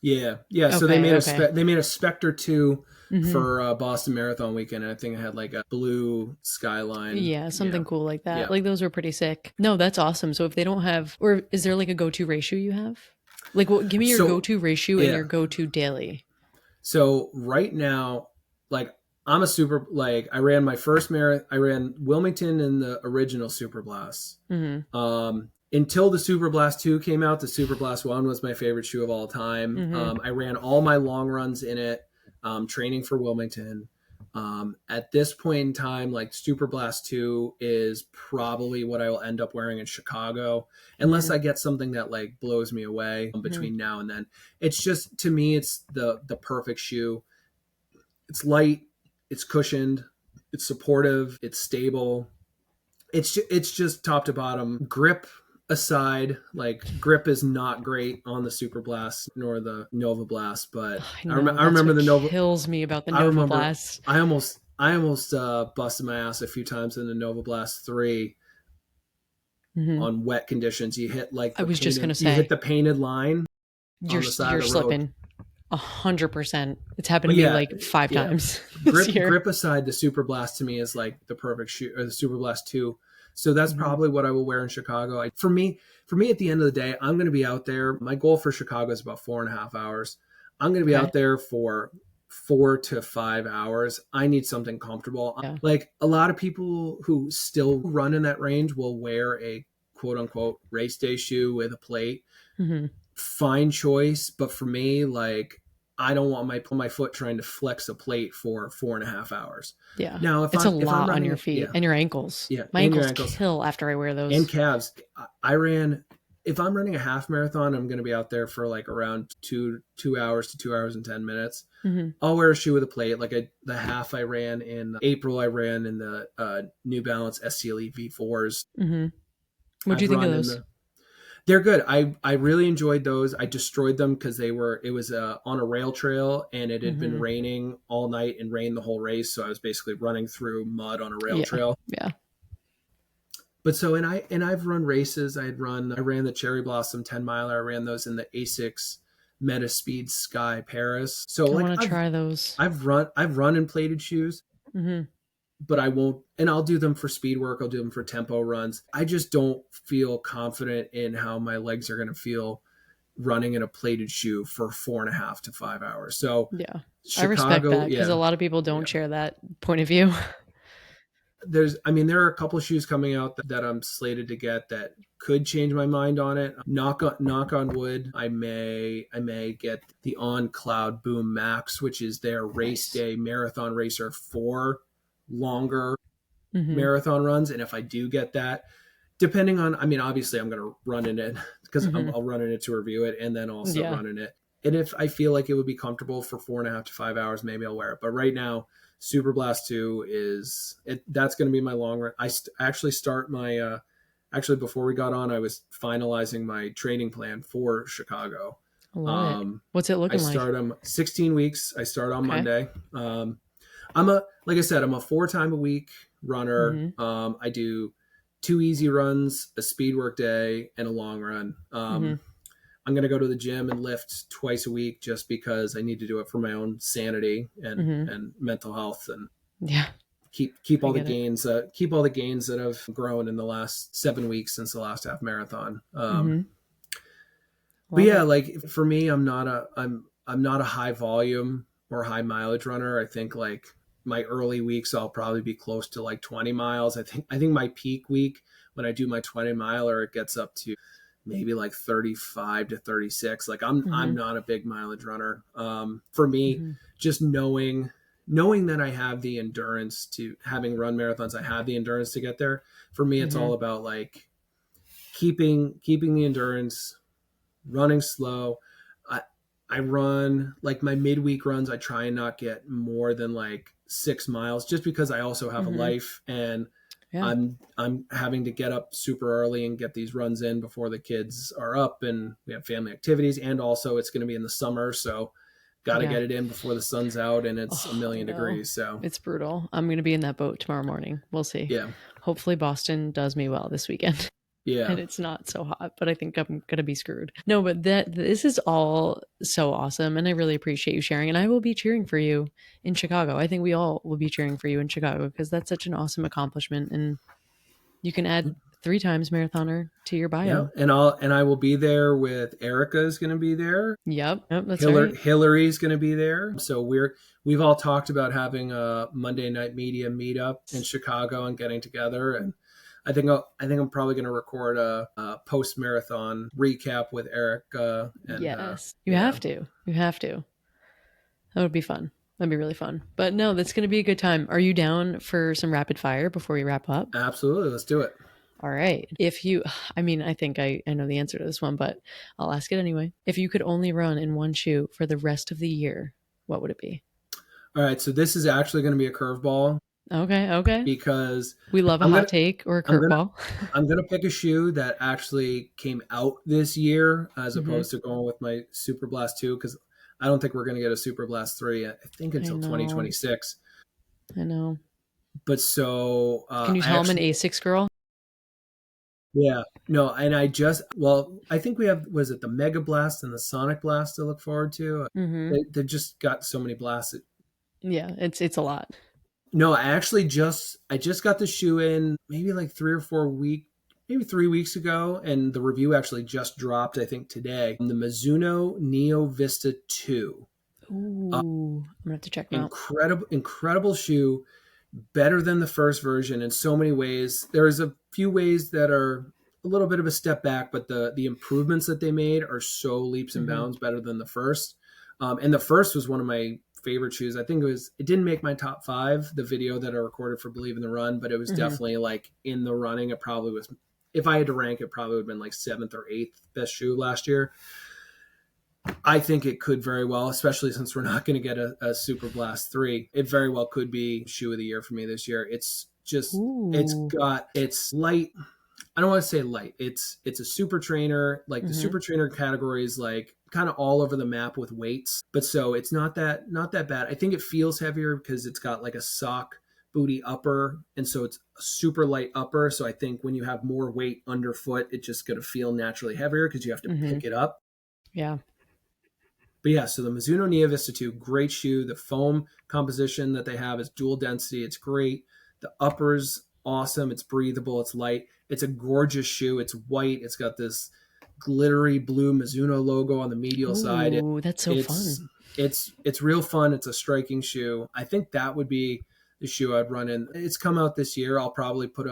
Yeah. So they made a Spectre 2 for Boston Marathon weekend, and I think it had a blue skyline. Yeah, something cool like that. Yeah. Those were pretty sick. No, that's awesome. So if they don't have, or is there a go-to race shoe you have? Give me your go-to race shoe and your go-to daily. So right now, I'm a super, I ran my first marathon. I ran Wilmington in the original Super Blast. Until the Super Blast 2 came out, the Super Blast 1 was my favorite shoe of all time. I ran all my long runs in it, training for Wilmington. At this point in time, Super Blast 2 is probably what I will end up wearing in Chicago, unless I get something that blows me away between now and then. It's just, to me, it's the perfect shoe. It's light, it's cushioned, it's supportive, it's stable. It's just top to bottom. Grip aside, grip is not great on the Super Blast nor the Nova Blast, but I remember the Nova kills me about the Nova Blast. I almost busted my ass a few times in the Nova Blast 3 on wet conditions. You hit I was just gonna say, you hit the painted line. You're slipping 100%. It's happened to me 5 times this year. Grip aside, the Super Blast to me is the perfect shoe, or the Super Blast 2. So that's probably what I will wear in Chicago. For me, at the end of the day, I'm going to be out there. My goal for Chicago is about 4.5 hours. I'm going to be out there for 4 to 5 hours. I need something comfortable. Yeah. Like a lot of people who still run in that range will wear a quote unquote race day shoe with a plate. Mm-hmm. Fine choice. But for me, like, I don't want my foot trying to flex a plate for 4.5 hours. Yeah. Now, It's a lot on your feet and your ankles. Yeah, My and your ankles kill after I wear those. and calves. If I'm running a half marathon, I'm going to be out there for like around 2 hours to 2 hours and 10 minutes. Mm-hmm. I'll wear a shoe with a plate. Like the half I ran in April, I ran in the New Balance SCLE V4s. Mm-hmm. What do you think of those? They're good. I really enjoyed those. I destroyed them because it was on a rail trail, and it had been raining all night and rained the whole race. So I was basically running through mud on a rail trail. Yeah. But so, I've run races. I ran the Cherry Blossom 10 miler. I ran those in the ASICS Metaspeed Sky Paris. So I want to try those. I've run in plated shoes, but I won't, and I'll do them for speed work. I'll do them for tempo runs. I just don't feel confident in how my legs are going to feel running in a plated shoe for 4.5 to 5 hours. So yeah, Chicago, I respect that because a lot of people don't share that point of view. There are a couple of shoes coming out that I'm slated to get that could change my mind on it. Knock on wood. I may get the On Cloud Boom Max, which is their race day marathon racer for longer marathon runs. And if I do get that, depending on, obviously I'm going to run in it because I'll run in it to review it and then also run in it. And if I feel like it would be comfortable for 4.5 to 5 hours, maybe I'll wear it. But right now, Super Blast 2 that's going to be my long run. I actually start my, before we got on, I was finalizing my training plan for Chicago. What's it looking like? I start 16 weeks. I start on Monday. Like I said, I'm a 4 time a week runner. I do 2 easy runs, a speed work day, and a long run. I'm going to go to the gym and lift twice a week just because I need to do it for my own sanity and mental health, and keep all the gains that have grown in the last 7 weeks since the last half marathon. But yeah, like for me, I'm not a high volume or high mileage runner. I think like my early weeks, I'll probably be close to like 20 miles. I think my peak week when I do my 20 miler, it gets up to maybe like 35 to 36. Like I'm not a big mileage runner. For me, just knowing that I have the endurance to, having run marathons, I have the endurance to get there. For me, it's all about like keeping the endurance, running slow. I run like my midweek runs. I try and not get more than like 6 miles just because I also have a life, and I'm having to get up super early and get these runs in before the kids are up, and we have family activities, and also it's going to be in the summer, so got to get it in before the sun's out and it's a million degrees. So it's brutal. I'm going to be in that boat tomorrow morning. We'll see. Yeah. Hopefully Boston does me well this weekend. Yeah. And it's not so hot, but I think I'm going to be screwed. No, but this is all so awesome. And I really appreciate you sharing. And I will be cheering for you in Chicago. I think we all will be cheering for you in Chicago because that's such an awesome accomplishment. And you can add 3 times marathoner to your bio. Yeah. And I will be there with Erica is going to be there. Yep. That's right. Hillary's going to be there. So we've all talked about having a Monday night media meetup in Chicago and getting together. And I think I'm probably going to record a post marathon recap with Erica. And, yes, you have to. You have to. That would be fun. That'd be really fun. But no, that's going to be a good time. Are you down for some rapid fire before we wrap up? Absolutely. Let's do it. All right. I think I know the answer to this one, but I'll ask it anyway. If you could only run in one shoe for the rest of the year, what would it be? All right. So this is actually going to be a curveball. Okay. Because we love a hot take or a curveball. I'm going to pick a shoe that actually came out this year as opposed to going with my Super Blast 2, because I don't think we're going to get a Super Blast 3, I think, until 2026. I know. But so... can you tell I'm an A6 girl? Yeah. No, and I think we have, was it the Mega Blast and the Sonic Blast to look forward to? They just got so many blasts. Yeah, it's a lot. No, I just got the shoe in maybe like 3 weeks ago, and the review actually just dropped, I think, today. The Mizuno Neo Vista 2. Ooh, I'm gonna have to check them out. Incredible shoe, better than the first version in so many ways. There's a few ways that are a little bit of a step back, but the improvements that they made are so leaps and Mm-hmm. bounds better than the first. And the first was one of my favorite shoes. I think it didn't make my top 5, the video that I recorded for Believe in the Run, but it was Mm-hmm. definitely like in the running. It probably was, if I had to rank, it probably would have been like 7th or 8th best shoe last year. I think it could very well, especially since we're not going to get a Super Blast 3. It very well could be shoe of the year for me this year. It's just, Ooh. it's light. I don't want to say light. It's a super trainer. Like the Mm-hmm. super trainer category is like kind of all over the map with weights, but so it's not that bad. I think it feels heavier because it's got like a sock booty upper, and so it's a super light upper. So I think when you have more weight underfoot, it's just going to feel naturally heavier because you have to Mm-hmm. pick it up. Yeah. But yeah, so the Mizuno Nia Vista 2, great shoe. The foam composition that they have is dual density. It's great. The upper's awesome. It's breathable. It's light. It's a gorgeous shoe. It's white. It's got this glittery blue Mizuno logo on the medial side. Ooh, that's so It's fun. it's real fun. It's a striking shoe. I think that would be the shoe I'd run in. It's come out this year. I'll probably put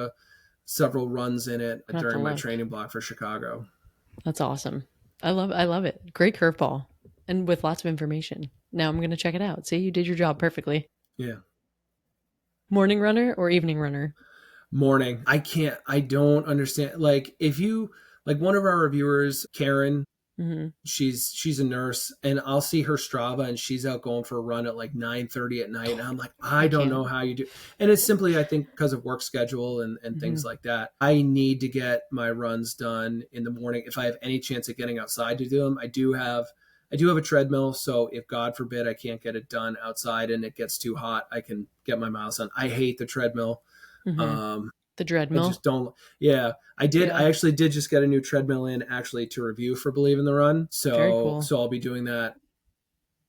several runs in it I have to during my look. training block for Chicago. That's awesome. I love it. Great curveball. And with lots of information. Now I'm gonna check it out. See, you did your job perfectly. Yeah. Morning runner or evening runner? Morning. I don't understand. Like if you, like one of our reviewers, Karen, Mm-hmm. she's a nurse, and I'll see her Strava and she's out going for a run at like 9:30 at night. And I'm like, I I don't can't. know how you do. And it's simply, I think, because of work schedule and Mm-hmm. things like that. I need to get my runs done in the morning. If I have any chance of getting outside to do them, I do have a treadmill. So if God forbid I can't get it done outside and it gets too hot, I can get my miles done. I hate the treadmill. Mm-hmm. Um, The I dreadmill. just don't. Yeah, I did. Yeah. I actually did just get a new treadmill in actually to review for Believe in the Run. Very So cool. so I'll be doing that.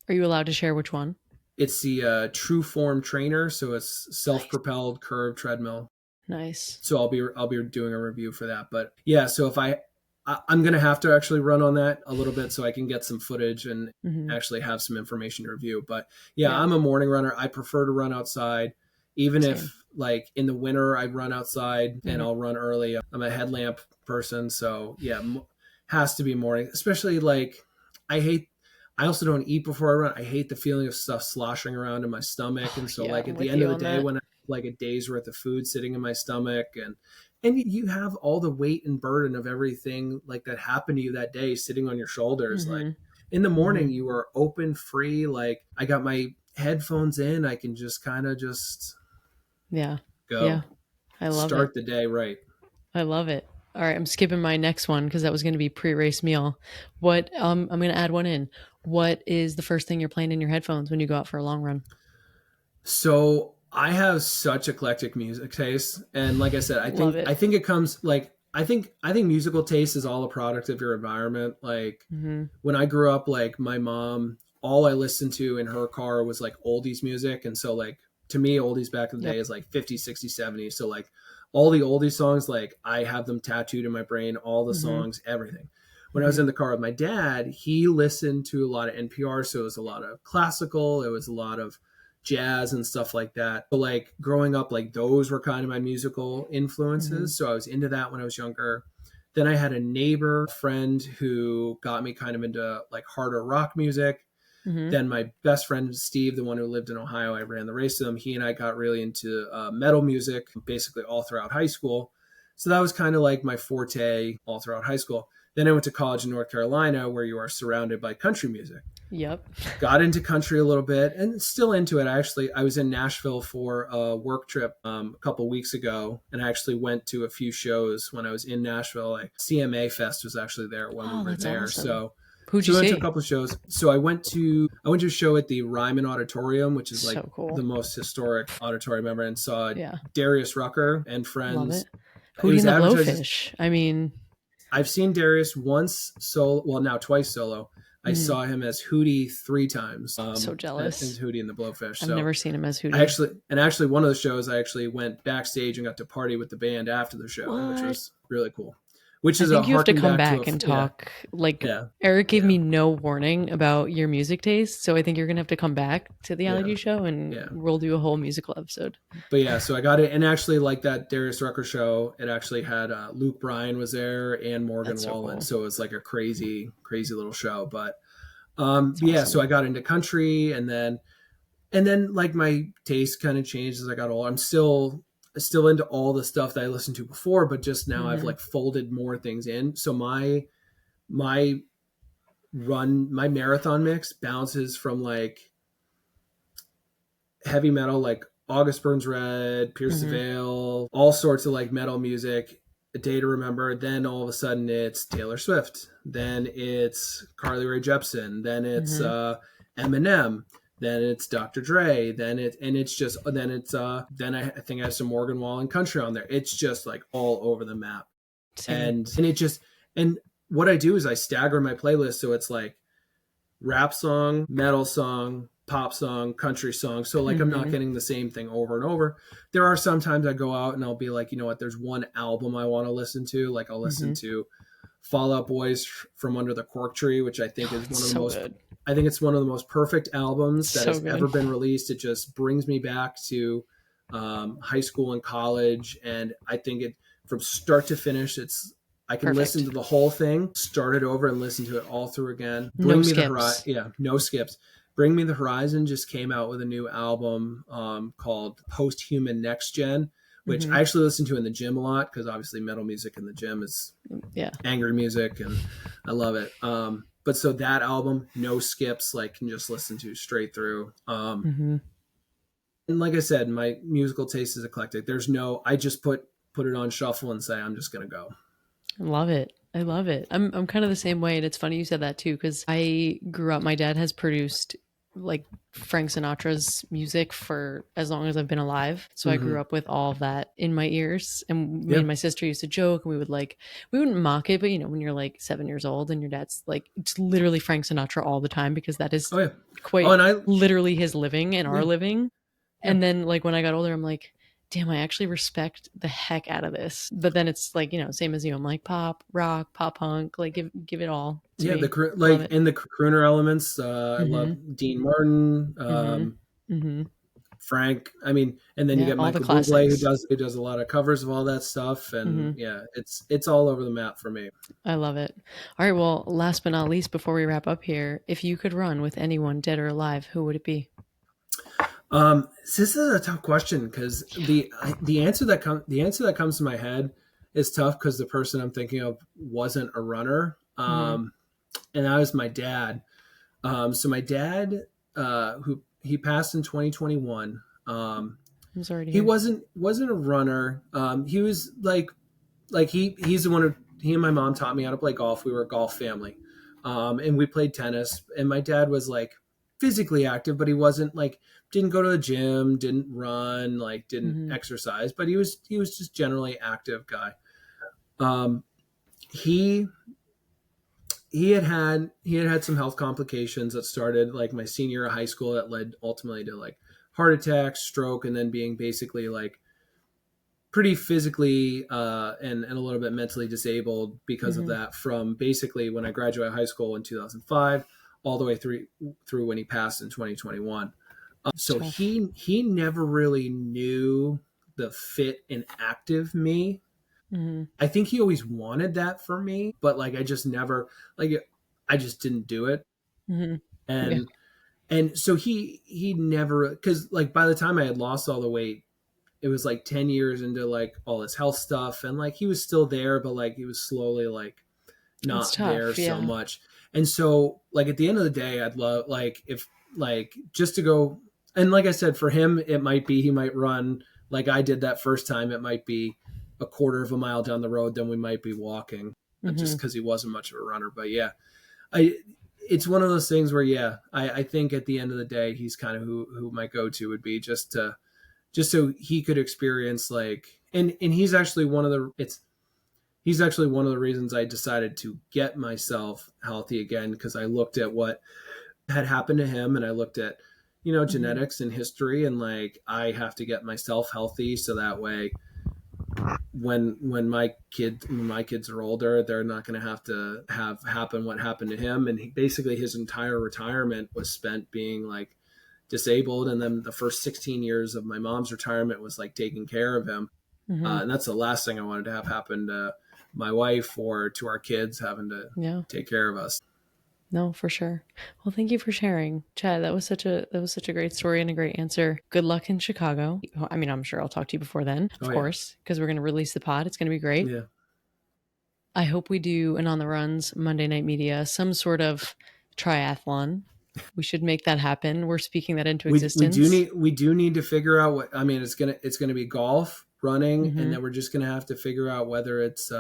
Are you allowed to share which one? It's the True Form Trainer, so it's Nice. self-propelled curved treadmill. Nice. So I'll be doing a review for that. But yeah, so if I'm gonna have to actually run on that a little bit so I can get some footage and Mm-hmm. actually have some information to review. But yeah, Yeah. I'm a morning runner. I prefer to run outside, even Same. if like in the winter I run outside and Mm-hmm. I'll run early. I'm a headlamp person, so yeah, has to be morning. Especially like I hate. I also don't eat before I run. I hate the feeling of stuff sloshing around in my stomach, and so Yeah, like I'm at the with end you of the on day that. when I have like a day's worth of food sitting in my stomach and you have all the weight and burden of everything like that happened to you that day sitting on your shoulders. Like Mm-hmm. in the Mm-hmm. morning you are open, free. Like I got my headphones in, I can just kind of just Yeah. Yeah. go I love it. start the day right. I love it. All right, I'm skipping my next one because that was going to be pre-race meal. What I'm going to add one in. What is the first thing you're playing in your headphones when you go out for a long run? So I have such eclectic music taste, and like I said, I Love think it. I think it comes like I think musical taste is all a product of your environment. Like Mm-hmm. when I grew up, like my mom, all I listened to in her car was like oldies music. And so like to me, oldies back in the day Yep. is like 50s, 60s, 70s. So like all the oldie songs, like I have them tattooed in my brain, all the Mm-hmm. songs, everything. When I was Mm-hmm. in the car with my dad, he listened to a lot of NPR. So it was a lot of classical. It was a lot of jazz and stuff like that. But like growing up, like those were kind of my musical Mm-hmm. influences. So I was into that when I was younger. Then I had a neighbor friend who got me kind of into like harder rock music. Mm-hmm. Then my best friend Steve, the one who lived in Ohio, I ran the race with him. He and I got really into metal music, basically all throughout high school. So that was kind of like my forte all throughout high school. Then I went to college in North Carolina, where you are surrounded by country music. Yep. Got into country a little bit and still into it. I was in Nashville for a work trip a couple weeks ago, and I actually went to a few shows when I was in Nashville. Like CMA Fest was actually there when we Oh, were that's there. awesome. So Who'd you we went to a see? couple of shows. So I went to a show at the Ryman Auditorium, which is like So cool. the most historic auditorium ever, and saw Yeah. Darius Rucker and Love friends. it. It Hootie was and the advertised as, Blowfish. I mean, I've seen Darius once solo, well now twice solo. I mhm. saw him as Hootie 3 times. So As jealous. Hootie and the Blowfish. I've So never seen him as I Hootie. actually one of the shows I actually went backstage and got to party with the band after the show, which What? was really cool. which I is a think you have to harken come back to back and yeah, talk. Like yeah, Eric gave yeah, me no warning about your music taste, so I think you're gonna have to come back to the Allie yeah, G show and yeah. we'll do a whole musical episode. But yeah, so I got it, and actually, like that Darius Rucker show, it actually had Luke Bryan was there and Morgan That's so Wallen, cool. so it was like a crazy, crazy little show. That's But yeah, so awesome. I got into country, and then like my taste kind of changed as I got older. I'm still into all the stuff that I listened to before, but just now I've Mm-hmm. like folded more things in. So my my marathon mix bounces from like heavy metal, like August Burns Red, Pierce the Mm-hmm. Veil, all sorts of like metal music, A Day to Remember. Then all of a sudden it's Taylor Swift. Then it's Carly Rae Jepsen. Then it's Mm-hmm. Eminem. Then it's Dr. Dre. Then I think I have some Morgan Wallen country on there. It's just like all over the map. Same. And it just, and what I do is I stagger my playlist. So it's like rap song, metal song, pop song, country song. So like I'm not Mm-hmm. getting the same thing over and over. There are sometimes I go out and I'll be like, you know what, there's one album I want to listen to. Like I'll listen Mm-hmm. to Fall Out Boys from Under the Cork Tree, which I think Oh, is it's one of the so most good. I think it's one of the most perfect albums that So has ever good. been released. It just brings me back to high school and college, and I think it from start to finish, I can listen Perfect. to the whole thing, start it over, and listen to it all through again. No Bring Me the Horizon, skips. yeah, no skips. Bring Me the Horizon just came out with a new album called Post Human Next Gen, which Mm-hmm. I actually listen to in the gym a lot because obviously metal music in the gym is Yeah. angry music, and I love it. But so that album, no skips, like can just listen to straight through. Mm-hmm. And like I said, my musical taste is eclectic. I just put it on shuffle and say I'm just gonna go. I love it. I love it. I'm kind of the same way, and it's funny you said that too because I grew up. My dad has produced like Frank Sinatra's music for as long as I've been alive. So I Mm-hmm. grew up with all of that in my ears. And me Yeah, and my sister used to joke, and we wouldn't mock it, but you know, when you're like 7 years old and your dad's like, it's literally Frank Sinatra all the time because that is oh yeah, oh quite and I literally his living and our yeah living. yeah And then like when I got older, I'm like, damn, I actually respect the heck out of this. But then it's like, you know, same as you. I'm like pop, rock, pop punk, like give it all to yeah me. the I love like it. in the crooner elements. I love Mhm. Dean Martin, Mhm. Mhm. Frank. I mean, and then you Yeah, get all the Michael Bublé classics. who does a lot of covers of all that stuff, and Mhm. yeah, it's all over the map for me. I love it. All right, well, last but not least before we wrap up here, if you could run with anyone dead or alive, who would it be? This is a tough question because the answer that comes to my head is tough because the person I'm thinking of wasn't a runner, Mhm. and that was my dad. So my dad, who he passed in 2021. I'm sorry to He hear. wasn't a runner. He was he's the one who he and my mom taught me how to play golf. We were a golf family, and we played tennis. And my dad was like physically active, but he wasn't like didn't go to the gym, didn't run, like didn't Mhm. exercise, but he was just generally active guy. Um, he he had some health complications that started like my senior year of high school that led ultimately to like heart attack, stroke, and then being basically like pretty physically and a little bit mentally disabled because of Mhm. that from basically when I graduated high school in 2005 all the way through when he passed in 2021. It's So tough. he never really knew the fit and active me. Mhm. I think he always wanted that for me, but like I just never like I just didn't do it. Mhm. Yeah. And so he never because like by the time I had lost all the weight, it was like 10 years into like all his health stuff, and like he was still there, but like he was slowly like It's not there tough. so Yeah. much. And so like at the end of the day, I'd love like if like just to go, and like I said, for him it might be he might run like I did that first time. It might be a quarter of a mile down the road, then we might be walking, just Mhm. because he wasn't much of a runner. But yeah, I it's one of those things where yeah, I think at the end of the day he's kind of who my go-to would be, just so he could experience like, and he's actually one of the reasons I decided to get myself healthy again, because I looked at what had happened to him and I looked at Mhm. genetics and history, and like I have to get myself healthy so that way when my kids are older, they're not going to have happen what happened to him. And basically his entire retirement was spent being like disabled. And then the first 16 years of my mom's retirement was like taking care of him. And that's the last thing I wanted to have happen to my wife or to our kids, having to take care of us. No, for sure. Well, thank you for sharing, Chad. That was such a great story and a great answer. Good luck in Chicago. I mean, I'm sure I'll talk to you before then, of course, because we're going to release the pod. It's going to be great. Yeah. I hope we do an On the Runs Monday Night Media, some sort of triathlon. We should make that happen. We're speaking that into existence. We do need to figure out what, I mean, it's gonna be golf, running, and then we're just gonna have to figure out whether it's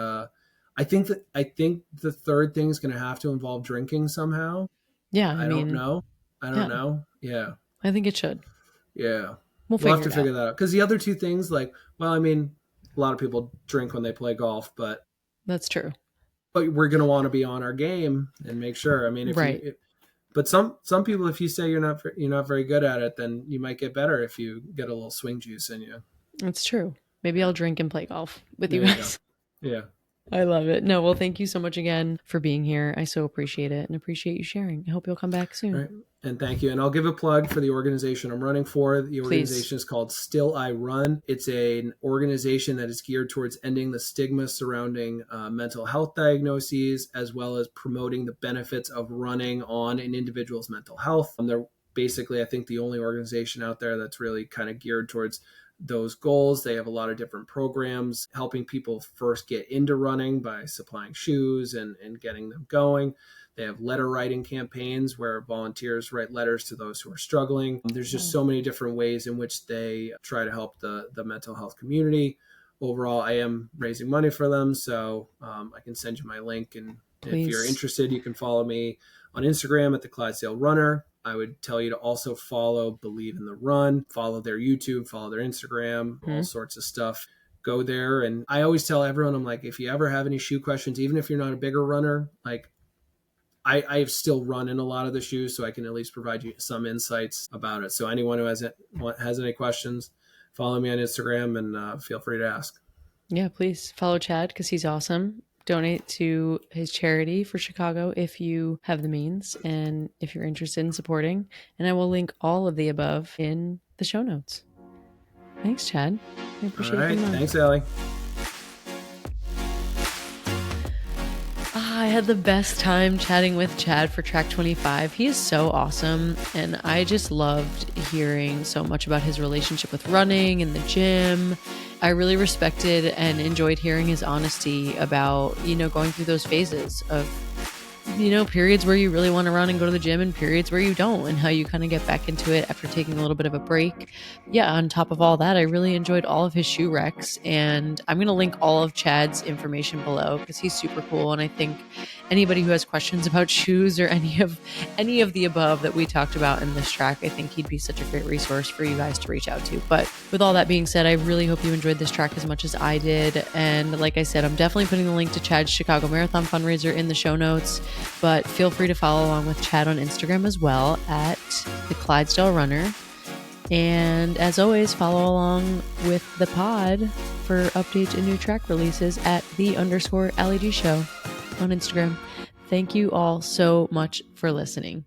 I think the third thing is gonna have to involve drinking somehow. Yeah, I don't know. Yeah, I think it should. Yeah, we'll have to figure that out, because the other two things, like, well, I mean, a lot of people drink when they play golf, but that's true. But we're gonna want to be on our game and make sure. I mean, but some people, if you say you're not very good at it, then you might get better if you get a little swing juice in you. It's true. Maybe I'll drink and play golf with you guys. Yeah. I love it. No, well, thank you so much again for being here. I so appreciate it and appreciate you sharing. I hope you'll come back soon. Right. And thank you. And I'll give a plug for the organization I'm running for. The organization is called Still I Run. It's an organization that is geared towards ending the stigma surrounding mental health diagnoses, as well as promoting the benefits of running on an individual's mental health. They're basically, I think, the only organization out there that's really kind of geared towards those goals. They have a lot of different programs helping people first get into running by supplying shoes and getting them going. They have letter writing campaigns where volunteers write letters to those who are struggling. There's just so many different ways in which they try to help the mental health community. Overall, I am raising money for them, so I can send you my link. And if you're interested, you can follow me on Instagram at the Clydesdale Runner. I would tell you to also follow Believe in the Run, follow their YouTube, follow their Instagram, all sorts of stuff. Go there. And I always tell everyone, I'm like, if you ever have any shoe questions, even if you're not a bigger runner, like I've still run in a lot of the shoes, so I can at least provide you some insights about it. So anyone who has any questions, follow me on Instagram and feel free to ask. Yeah, please follow Chad because he's awesome. Donate to his charity for Chicago if you have the means and if you're interested in supporting. And I will link all of the above in the show notes. Thanks, Chad. I appreciate it. All right. Thanks, Allie. I had the best time chatting with Chad for track 25. He is so awesome. And I just loved hearing so much about his relationship with running and the gym. I really respected and enjoyed hearing his honesty about, going through those phases of, periods where you really want to run and go to the gym and periods where you don't, and how you kind of get back into it after taking a little bit of a break. Yeah, on top of all that, I really enjoyed all of his shoe recs, and I'm going to link all of Chad's information below because he's super cool. And I think anybody who has questions about shoes or any of the above that we talked about in this track, I think he'd be such a great resource for you guys to reach out to. But with all that being said, I really hope you enjoyed this track as much as I did. And like I said, I'm definitely putting the link to Chad's Chicago Marathon fundraiser in the show notes. But feel free to follow along with Chad on Instagram as well at the Clydesdale Runner. And as always, follow along with the pod for updates and new track releases at _Allie G Show on Instagram. Thank you all so much for listening.